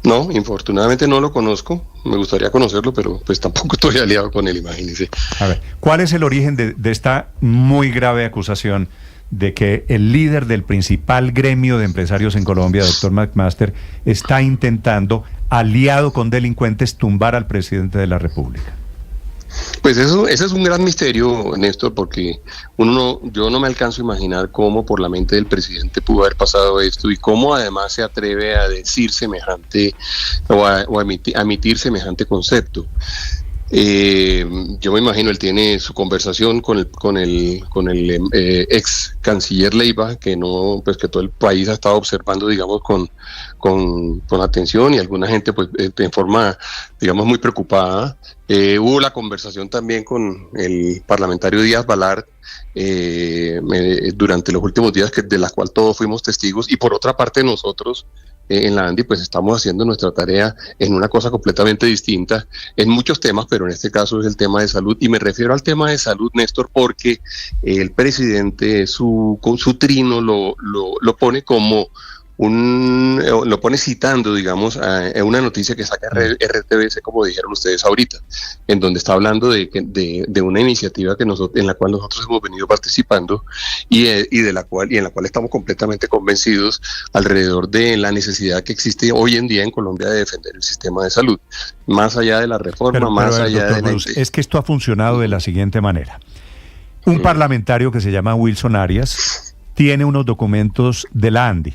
No, infortunadamente no lo conozco. Me gustaría conocerlo, pero pues tampoco estoy aliado con él, imagínese. A ver, ¿cuál es el origen de esta muy grave acusación de que el líder del principal gremio de empresarios en Colombia, doctor McMaster, está intentando, aliado con delincuentes, tumbar al presidente de la República? Pues ese es un gran misterio, Néstor, porque yo no me alcanzo a imaginar cómo por la mente del presidente pudo haber pasado esto y cómo además se atreve a decir semejante o a emitir semejante concepto. Yo me imagino él tiene su conversación con el ex canciller Leiva, que todo el país ha estado observando, digamos, con atención, y alguna gente pues en forma, digamos, muy preocupada. Hubo la conversación también con el parlamentario Díaz Balart durante los últimos días, de la cual todos fuimos testigos, y por otra parte nosotros en la ANDI pues estamos haciendo nuestra tarea en una cosa completamente distinta, en muchos temas, pero en este caso es el tema de salud, y me refiero al tema de salud, Néstor, porque el presidente su trino lo pone como lo pone citando, digamos, a una noticia que saca RTBC, como dijeron ustedes ahorita, en donde está hablando de una iniciativa en la cual nosotros hemos venido participando y en la cual estamos completamente convencidos alrededor de la necesidad que existe hoy en día en Colombia de defender el sistema de salud, más allá de la reforma, más allá de Bruce, es que esto ha funcionado de la siguiente manera. Un parlamentario que se llama Wilson Arias tiene unos documentos de la ANDI,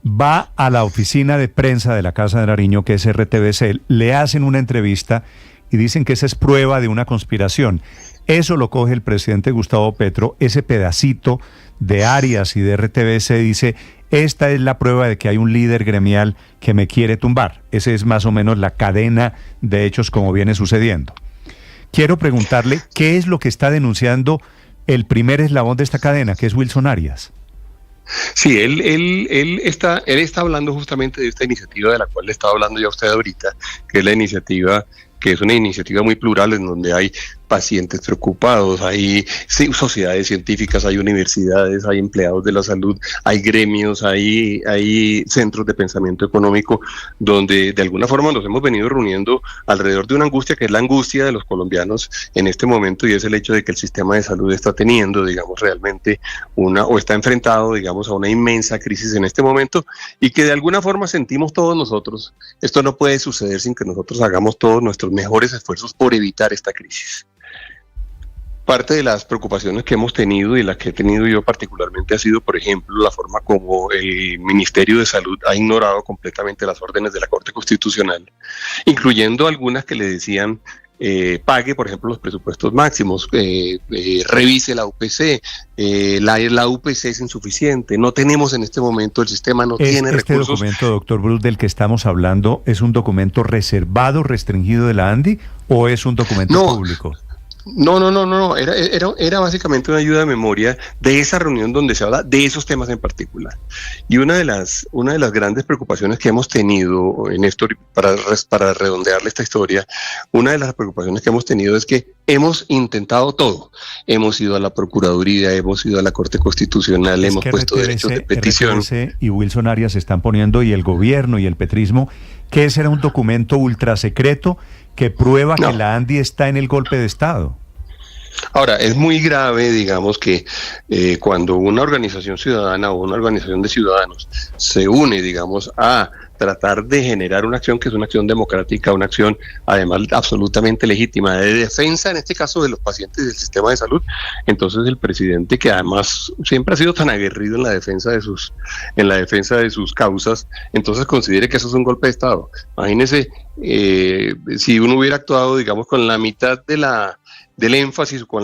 va a la oficina de prensa de la Casa de Nariño, que es RTBC, le hacen una entrevista y dicen que esa es prueba de una conspiración. Eso lo coge el presidente Gustavo Petro, ese pedacito de Arias y de RTBC, dice, esta es la prueba de que hay un líder gremial que me quiere tumbar. Esa es más o menos la cadena de hechos como viene sucediendo. Quiero preguntarle, ¿qué es lo que está denunciando el primer eslabón de esta cadena, que es Wilson Arias? Sí, él está hablando justamente de esta iniciativa de la cual le estaba hablando ya usted ahorita, que es una iniciativa muy plural, en donde hay pacientes preocupados, hay sociedades científicas, hay universidades, hay empleados de la salud, hay gremios, hay centros de pensamiento económico, donde de alguna forma nos hemos venido reuniendo alrededor de una angustia que es la angustia de los colombianos en este momento, y es el hecho de que el sistema de salud está teniendo, digamos, realmente o está enfrentado, digamos, a una inmensa crisis en este momento, y que de alguna forma sentimos todos nosotros, esto no puede suceder sin que nosotros hagamos todos nuestros mejores esfuerzos por evitar esta crisis. Parte de las preocupaciones que hemos tenido y las que he tenido yo particularmente ha sido, por ejemplo, la forma como el Ministerio de Salud ha ignorado completamente las órdenes de la Corte Constitucional, incluyendo algunas que le decían pague, por ejemplo, los presupuestos máximos, revise la UPC, la UPC es insuficiente, no tenemos en este momento, el sistema no tiene recursos. ¿Este documento, doctor Bruce, del que estamos hablando, es un documento reservado, restringido de la ANDI, o es un documento público? No. Era básicamente una ayuda de memoria de esa reunión donde se habla de esos temas en particular. Y una de las grandes preocupaciones que hemos tenido, Néstor, para redondearle esta historia, una de las preocupaciones que hemos tenido es que hemos intentado todo. Hemos ido a la Procuraduría, hemos ido a la Corte Constitucional, hemos puesto derechos de petición. RTBC y Wilson Arias están poniendo, y el gobierno y el petrismo, que ese era un documento ultrasecreto que prueba que la ANDI está en el golpe de Estado. Ahora, es muy grave, digamos, que cuando una organización ciudadana o una organización de ciudadanos se une, digamos, a tratar de generar una acción que es una acción democrática, una acción además absolutamente legítima de defensa, en este caso de los pacientes del sistema de salud, entonces el presidente, que además siempre ha sido tan aguerrido en la defensa de sus causas, entonces considere que eso es un golpe de Estado. Imagínese si uno hubiera actuado, digamos, con la mitad del énfasis o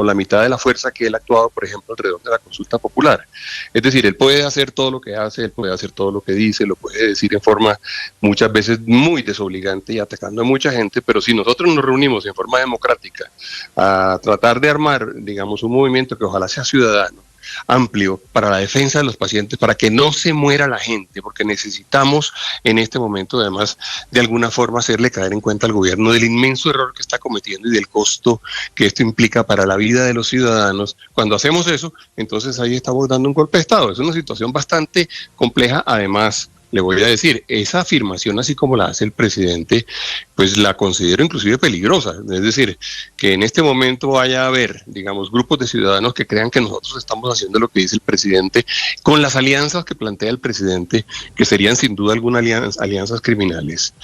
la mitad de la fuerza que él ha actuado, por ejemplo, alrededor de la consulta popular. Es decir, él puede hacer todo lo que hace, él puede hacer todo lo que dice, lo puede decir en forma muchas veces muy desobligante y atacando a mucha gente, pero si nosotros nos reunimos en forma democrática a tratar de armar, digamos, un movimiento que ojalá sea ciudadano, amplio, para la defensa de los pacientes, para que no se muera la gente, porque necesitamos en este momento además de alguna forma hacerle caer en cuenta al gobierno del inmenso error que está cometiendo y del costo que esto implica para la vida de los ciudadanos. Cuando hacemos eso, entonces ahí estamos dando un golpe de Estado. Es una situación bastante compleja. Además, le voy a decir, esa afirmación, así como la hace el presidente, pues la considero inclusive peligrosa. Es decir, que en este momento vaya a haber, digamos, grupos de ciudadanos que crean que nosotros estamos haciendo lo que dice el presidente, con las alianzas que plantea el presidente, que serían sin duda algunas alianzas criminales.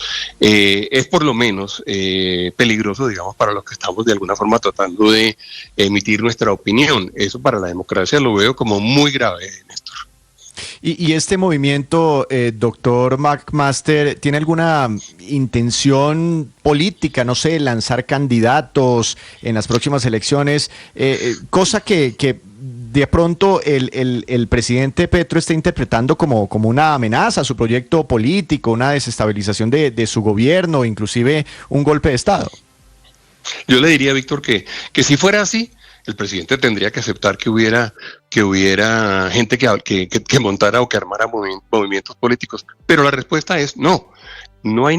Es por lo menos peligroso, digamos, para los que estamos de alguna forma tratando de emitir nuestra opinión. Eso para la democracia lo veo como muy grave, Néstor. Y este movimiento, doctor McMaster, ¿tiene alguna intención política, no sé, lanzar candidatos en las próximas elecciones? Cosa que de pronto el presidente Petro está interpretando como una amenaza a su proyecto político, una desestabilización de su gobierno, inclusive un golpe de Estado. Yo le diría, Víctor, que si fuera así, el presidente tendría que aceptar que hubiera gente que montara o que armara movimientos políticos. Pero la respuesta es no. No hay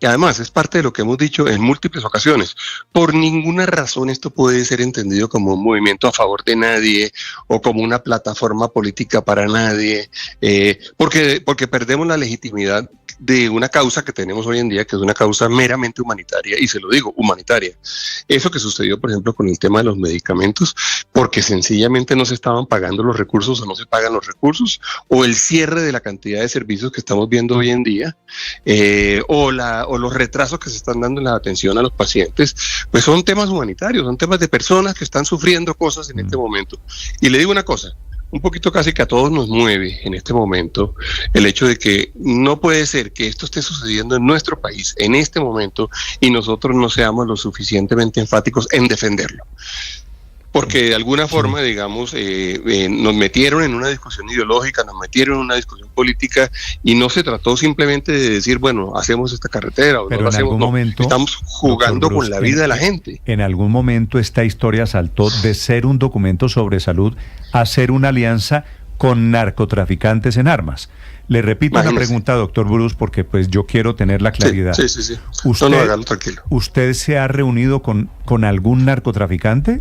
además, es parte de lo que hemos dicho en múltiples ocasiones. Por ninguna razón esto puede ser entendido como un movimiento a favor de nadie o como una plataforma política para nadie, porque perdemos la legitimidad de una causa que tenemos hoy en día, que es una causa meramente humanitaria, y se lo digo, humanitaria. Eso que sucedió, por ejemplo, con el tema de los medicamentos, porque sencillamente no se estaban pagando los recursos o no se pagan los recursos, o el cierre de la cantidad de servicios que estamos viendo hoy en día, o los retrasos que se están dando en la atención a los pacientes, pues son temas humanitarios, son temas de personas que están sufriendo cosas en este momento. Y le digo una cosa, un poquito casi que a todos nos mueve en este momento el hecho de que no puede ser que esto esté sucediendo en nuestro país en este momento y nosotros no seamos lo suficientemente enfáticos en defenderlo. Porque de alguna forma, digamos, nos metieron en una discusión ideológica, nos metieron en una discusión política y no se trató simplemente de decir, bueno, hacemos esta carretera o pero no la en hacemos. Algún momento, estamos jugando Bruce, con la vida de la gente. En algún momento esta historia saltó de ser un documento sobre salud a ser una alianza con narcotraficantes en armas. Le repito una pregunta, doctor Bruce, porque pues yo quiero tener la claridad. Sí. ¿Usted, no, hágalo tranquilo. ¿Usted se ha reunido con algún narcotraficante?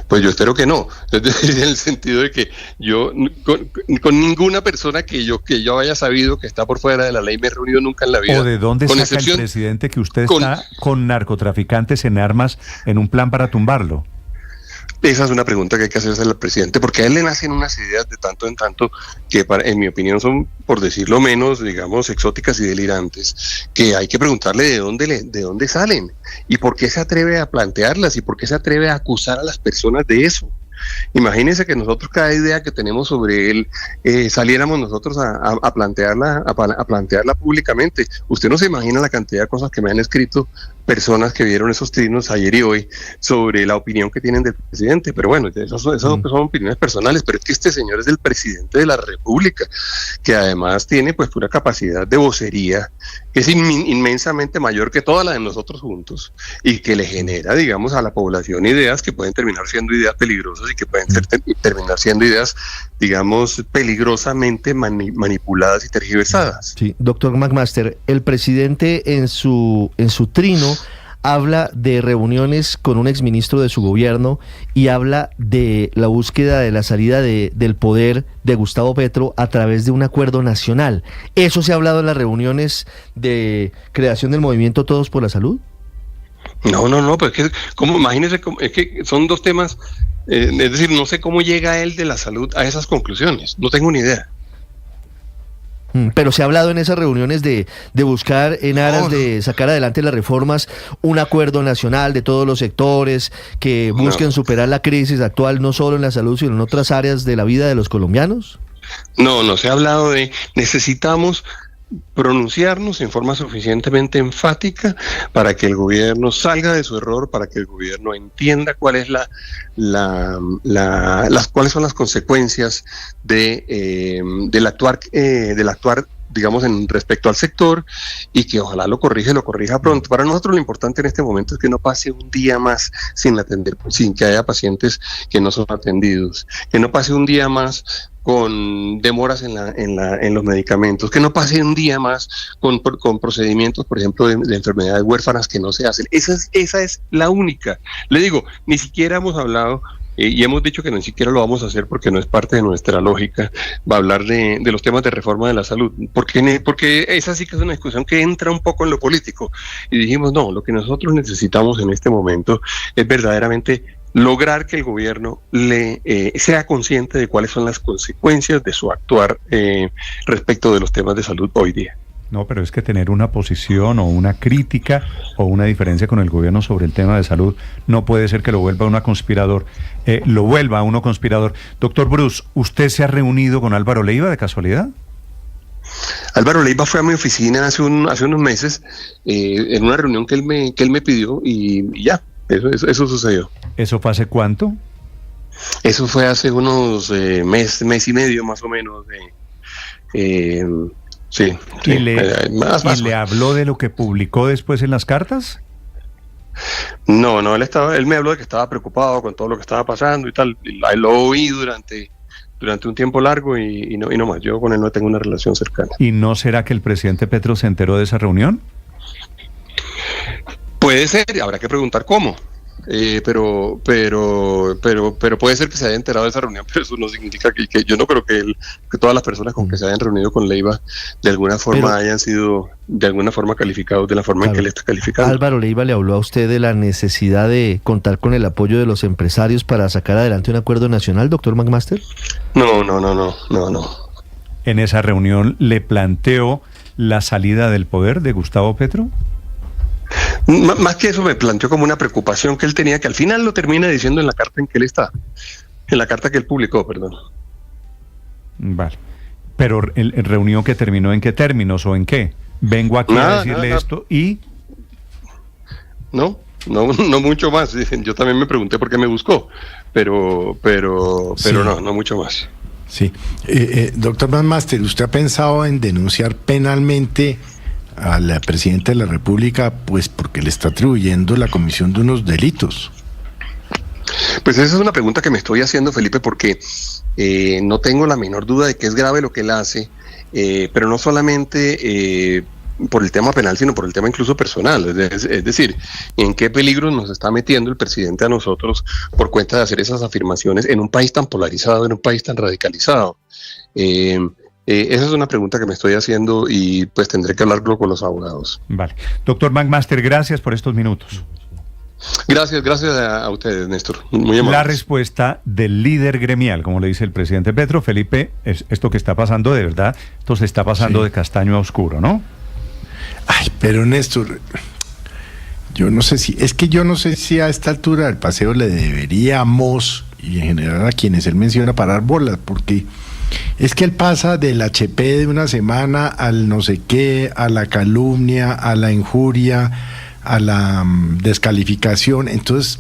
Pues yo espero que no, es decir, en el sentido de que yo con ninguna persona que yo haya sabido que está por fuera de la ley me he reunido nunca en la vida. ¿O de dónde saca el presidente que usted está con narcotraficantes en armas en un plan para tumbarlo? Esa es una pregunta que hay que hacerse al presidente, porque a él le nacen unas ideas de tanto en tanto que en mi opinión son, por decirlo menos, digamos, exóticas y delirantes, que hay que preguntarle de dónde salen y por qué se atreve a plantearlas y por qué se atreve a acusar a las personas de eso. Imagínense que nosotros cada idea que tenemos sobre él saliéramos nosotros a plantearla públicamente. Usted no se imagina la cantidad de cosas que me han escrito personas que vieron esos trinos ayer y hoy sobre la opinión que tienen del presidente, pero bueno, esas son opiniones personales, pero es que este señor es el presidente de la República, que además tiene pues una capacidad de vocería que es inmensamente mayor que toda la de nosotros juntos y que le genera, digamos, a la población ideas que pueden terminar siendo ideas peligrosas y que pueden terminar siendo ideas, digamos, peligrosamente manipuladas y tergiversadas. Sí, doctor McMaster, el presidente en su trino habla de reuniones con un exministro de su gobierno y habla de la búsqueda de la salida del poder de Gustavo Petro a través de un acuerdo nacional. ¿Eso se ha hablado en las reuniones de creación del movimiento Todos por la Salud? No, pues imagínese, es que son dos temas, es decir, no sé cómo llega él de la salud a esas conclusiones, no tengo ni idea. Pero se ha hablado en esas reuniones de buscar, en aras de sacar adelante las reformas, un acuerdo nacional de todos los sectores que busquen superar la crisis actual, no solo en la salud, sino en otras áreas de la vida de los colombianos. No se ha hablado de necesitamos pronunciarnos en forma suficientemente enfática para que el gobierno salga de su error, para que el gobierno entienda cuál es cuáles son las consecuencias del actuar digamos, en respecto al sector, y que ojalá lo corrija pronto. Para nosotros lo importante en este momento es que no pase un día más sin que haya pacientes que no son atendidos, que no pase un día más con demoras en los medicamentos, que no pase un día más con procedimientos, por ejemplo, de enfermedades huérfanas que no se hacen. Esa es la única. Le digo, ni siquiera hemos hablado y hemos dicho que ni siquiera lo vamos a hacer porque no es parte de nuestra lógica, va a hablar de los temas de reforma de la salud, porque esa sí que es una discusión que entra un poco en lo político, y dijimos, no, lo que nosotros necesitamos en este momento es verdaderamente lograr que el gobierno sea consciente de cuáles son las consecuencias de su actuar respecto de los temas de salud hoy día. No, pero es que tener una posición o una crítica o una diferencia con el gobierno sobre el tema de salud no puede ser que lo vuelva uno conspirador. Doctor Bruce, ¿usted se ha reunido con Álvaro Leiva de casualidad? Álvaro Leiva fue a mi oficina hace unos meses en una reunión que él me pidió y ya, eso sucedió. ¿Eso fue hace cuánto? Eso fue hace unos mes y medio más o menos. Sí. ¿Y le habló de lo que publicó después en las cartas? No, él me habló de que estaba preocupado con todo lo que estaba pasando y tal. Y lo oí durante un tiempo largo y no más. Yo con él no tengo una relación cercana. ¿Y no será que el presidente Petro se enteró de esa reunión? Puede ser, habrá que preguntar cómo. Pero puede ser que se haya enterado de esa reunión, pero eso no significa que yo no creo que todas las personas con que se hayan reunido con Leiva de alguna forma hayan sido de alguna forma calificados de la forma en que él está calificado. Álvaro Leiva le habló a usted de la necesidad de contar con el apoyo de los empresarios para sacar adelante un acuerdo nacional, doctor McMaster. No. ¿En esa reunión le planteó la salida del poder de Gustavo Petro? Más que eso, me planteó como una preocupación que él tenía, que al final lo termina diciendo en la carta en que él está, en la carta que él publicó, perdón. Vale, pero ¿reunión que terminó en qué términos o en qué? Vengo aquí a decirle esto y... No mucho más. Yo también me pregunté por qué me buscó, pero sí. No mucho más. Sí. Doctor McMaster, ¿usted ha pensado en denunciar penalmente a la presidenta de la República, pues porque le está atribuyendo la comisión de unos delitos? Pues esa es una pregunta que me estoy haciendo, Felipe, porque no tengo la menor duda de que es grave lo que él hace, pero no solamente por el tema penal, sino por el tema incluso personal. Es decir, ¿en qué peligro nos está metiendo el presidente a nosotros por cuenta de hacer esas afirmaciones en un país tan polarizado, en un país tan radicalizado? Esa es una pregunta que me estoy haciendo y pues tendré que hablarlo con los abogados. Vale. Doctor McMaster, gracias por estos minutos. Gracias a ustedes, Néstor. Muy amable. La respuesta del líder gremial, como le dice el presidente Petro. Felipe, esto que está pasando de verdad, esto se está pasando de castaño a oscuro, ¿no? Ay, pero Néstor, yo no sé si a esta altura del paseo le deberíamos, y en general a quienes él menciona, parar bolas, porque es que él pasa del HP de una semana al no sé qué, a la calumnia, a la injuria, descalificación. Entonces,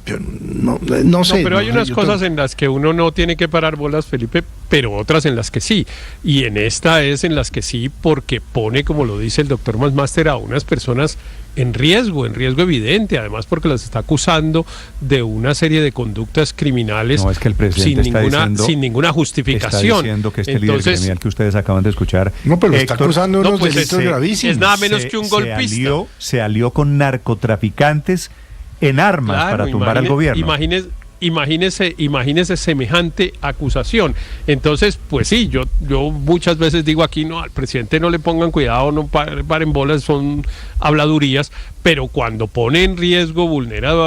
yo no sé. Pero hay unas cosas en las que uno no tiene que parar bolas, Felipe, pero otras en las que sí. Y en esta es en las que sí, porque pone, como lo dice el doctor McMaster, a unas personas en riesgo evidente, además porque las está acusando de una serie de conductas criminales. No, es que el presidente sin ninguna justificación. Está diciendo que este líder gremial que ustedes acaban de escuchar, no, pero está acusando unos delitos gravísimos. Es nada menos que un golpista. Se alió con narcotraficantes en armas para tumbar al gobierno. Imagínese semejante acusación. Entonces, pues sí, yo muchas veces digo aquí, no, al presidente no le pongan cuidado, no paren bolas, son habladurías, pero cuando pone en riesgo,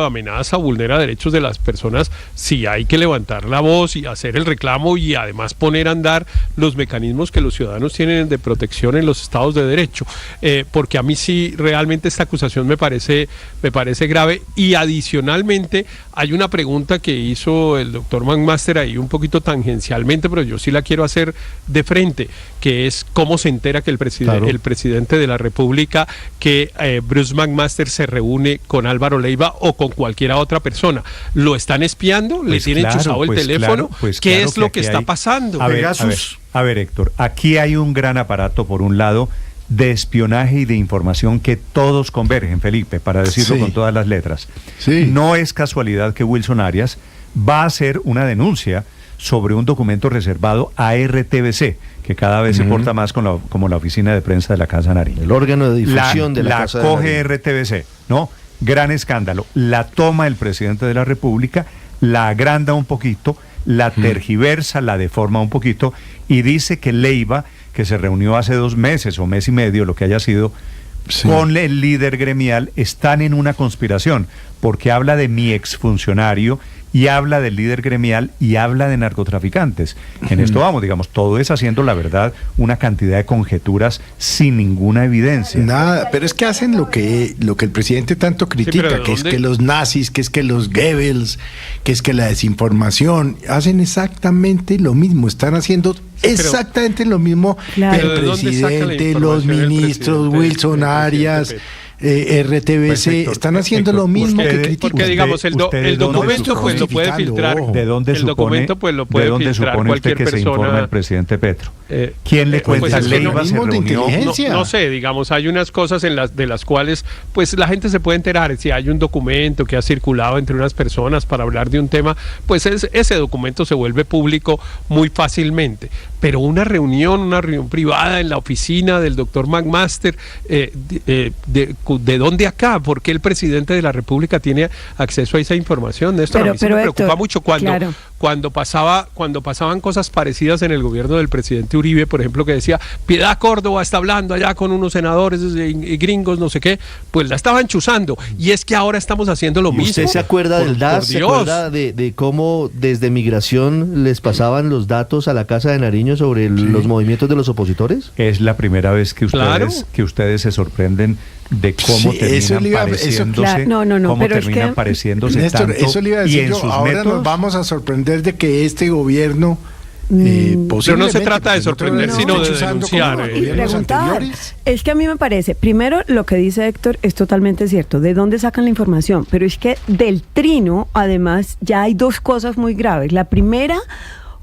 amenaza, vulnera derechos de las personas, sí hay que levantar la voz y hacer el reclamo y además poner a andar los mecanismos que los ciudadanos tienen de protección en los estados de derecho, porque a mí sí realmente esta acusación me parece grave. Y adicionalmente hay una pregunta que hizo el doctor McMaster ahí un poquito tangencialmente, pero yo sí la quiero hacer de frente, que es cómo se entera que el presidente de la República, que Bruce McMaster se reúne con Álvaro Leiva o con cualquier otra persona. ¿Lo están espiando? ¿Le tienen chuzado el teléfono? ¿Qué es lo que está pasando? A ver, Héctor, aquí hay un gran aparato, por un lado, de espionaje y de información que todos convergen, Felipe, para decirlo con todas las letras. No es casualidad que Wilson Arias va a hacer una denuncia sobre un documento reservado a RTBC, que cada vez se porta más como la oficina de prensa de la Casa Nariño. El órgano de difusión de la Casa Nariño. La coge RTBC, ¿no? Gran escándalo. La toma el presidente de la República, la agranda un poquito, la tergiversa, la deforma un poquito y dice que Leiva, que se reunió hace 2 meses o mes y medio, lo que haya sido, con el líder gremial, están en una conspiración, porque habla de mi exfuncionario y habla del líder gremial y habla de narcotraficantes. En esto vamos, digamos, todo es haciendo, la verdad, una cantidad de conjeturas sin ninguna evidencia. Nada, pero es que hacen lo que el presidente tanto critica, que es que los nazis, que es que los Goebbels, que es que la desinformación, hacen exactamente lo mismo, están haciendo exactamente lo mismo el presidente, los ministros, Wilson Arias, RTBC, están haciendo lo mismo que critican. Porque digamos, el documento pues lo puede filtrar. ¿De dónde supone cualquier que persona se informa el presidente Petro? ¿Quién le cuenta? Leiva se reunió. No sé, digamos, hay unas cosas de las cuales pues la gente se puede enterar. Si hay un documento que ha circulado entre unas personas para hablar de un tema, pues ese documento se vuelve público muy fácilmente. Pero una reunión privada en la oficina del doctor McMaster, ¿de dónde acá? ¿Por qué el presidente de la República tiene acceso a esa información? Esto a mí me preocupa mucho cuando pasaban cosas parecidas en el gobierno del presidente Uribe, por ejemplo, que decía, Piedad Córdoba está hablando allá con unos senadores gringos, no sé qué, pues la estaban chuzando. Y es que ahora estamos haciendo lo mismo. ¿Usted se acuerda del DAS? ¿Se acuerda de cómo desde Migración les pasaban los datos a la Casa de Nariño sobre los movimientos de los opositores? Es la primera vez que ustedes se sorprenden de cómo terminan pareciéndose Néstor, tanto, eso le iba a decir y en yo, sus ahora métodos nos vamos a sorprender de que este gobierno pero no se trata de sorprender, sino de denunciar. Y preguntar. Es que a mí me parece, primero lo que dice Héctor es totalmente cierto, de dónde sacan la información, pero es que del trino, además, ya hay 2 cosas muy graves. La primera,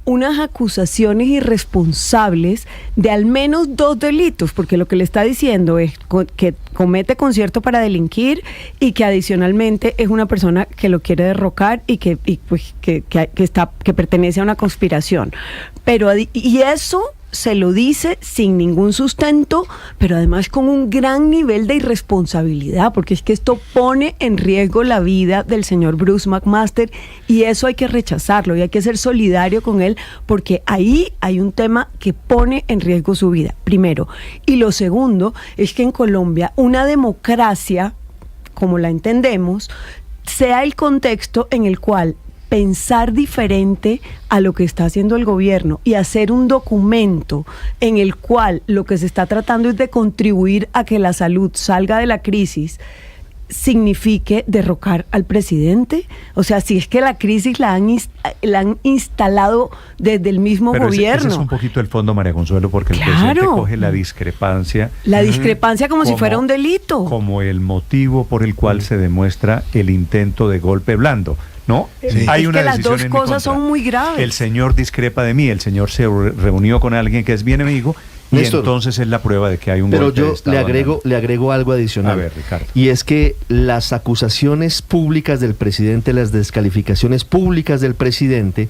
unas acusaciones irresponsables de al menos 2 delitos, porque lo que le está diciendo es que comete concierto para delinquir y que adicionalmente es una persona que lo quiere derrocar y que pertenece a una conspiración. Y eso se lo dice sin ningún sustento, pero además con un gran nivel de irresponsabilidad, porque es que esto pone en riesgo la vida del señor Bruce McMaster y eso hay que rechazarlo y hay que ser solidario con él, porque ahí hay un tema que pone en riesgo su vida, primero. Y lo segundo es que en Colombia una democracia, como la entendemos, sea el contexto en el cual pensar diferente a lo que está haciendo el gobierno y hacer un documento en el cual lo que se está tratando es de contribuir a que la salud salga de la crisis, signifique derrocar al presidente. O sea, si es que la crisis la han instalado desde el mismo gobierno. Ese es un poquito el fondo, María Consuelo, porque el presidente coge la discrepancia. La discrepancia como si fuera un delito. Como el motivo por el cual se demuestra el intento de golpe blando. ¿No? Sí. Hay una que las decisión dos en cosas son muy graves. El señor discrepa de mí, el señor se reunió con alguien que es bien amigo y Néstor, entonces es la prueba de que hay un golpe de Estado. Pero yo le agrego algo adicional. A ver, Ricardo. Y es que las acusaciones públicas del presidente, las descalificaciones públicas del presidente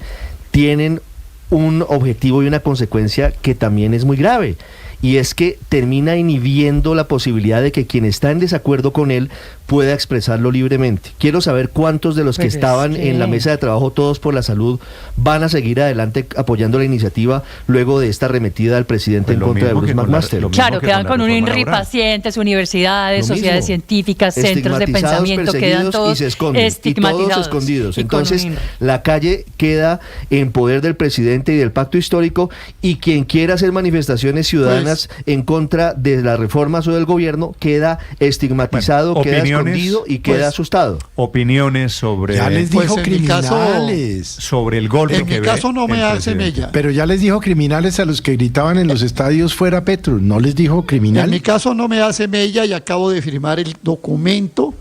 tienen un objetivo y una consecuencia que también es muy grave. Y es que termina inhibiendo la posibilidad de que quien está en desacuerdo con él pueda expresarlo libremente. Quiero saber cuántos de los que estaban en la mesa de trabajo Todos por la Salud van a seguir adelante apoyando la iniciativa luego de esta arremetida del presidente en contra de Bruce McMaster. Claro, quedan con un INRI pacientes, universidades, sociedades científicas, centros de pensamiento, quedan todos estigmatizados. Y todos escondidos. Entonces, la calle queda en poder del presidente y del pacto histórico, y quien quiera hacer manifestaciones ciudadanas en contra de las reformas o del gobierno queda estigmatizado, queda escondido y queda asustado. Opiniones sobre... Ya les dijo criminales. Sobre el golpe en que mi caso no me hace mella. Pero ya les dijo criminales a los que gritaban en los estadios fuera Petro. ¿No les dijo criminal? En mi caso no me hace mella y acabo de firmar el documento,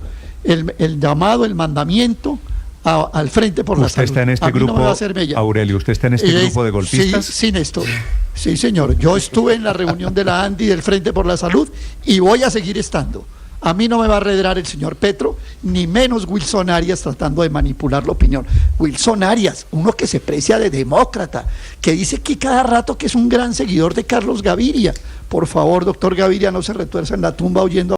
el llamado, el mandamiento al Frente por la Salud. ¿Usted está en este grupo, no Aurelio, usted está en este grupo de golpistas? Sí, Néstor. Sí, señor. Yo estuve en la reunión de la ANDI del Frente por la Salud y voy a seguir estando. A mí no me va a arredrar el señor Petro, ni menos Wilson Arias tratando de manipular la opinión. Wilson Arias, uno que se precia de demócrata, que dice que cada rato que es un gran seguidor de Carlos Gaviria. Por favor, doctor Gaviria, no se retuerza en la tumba oyendo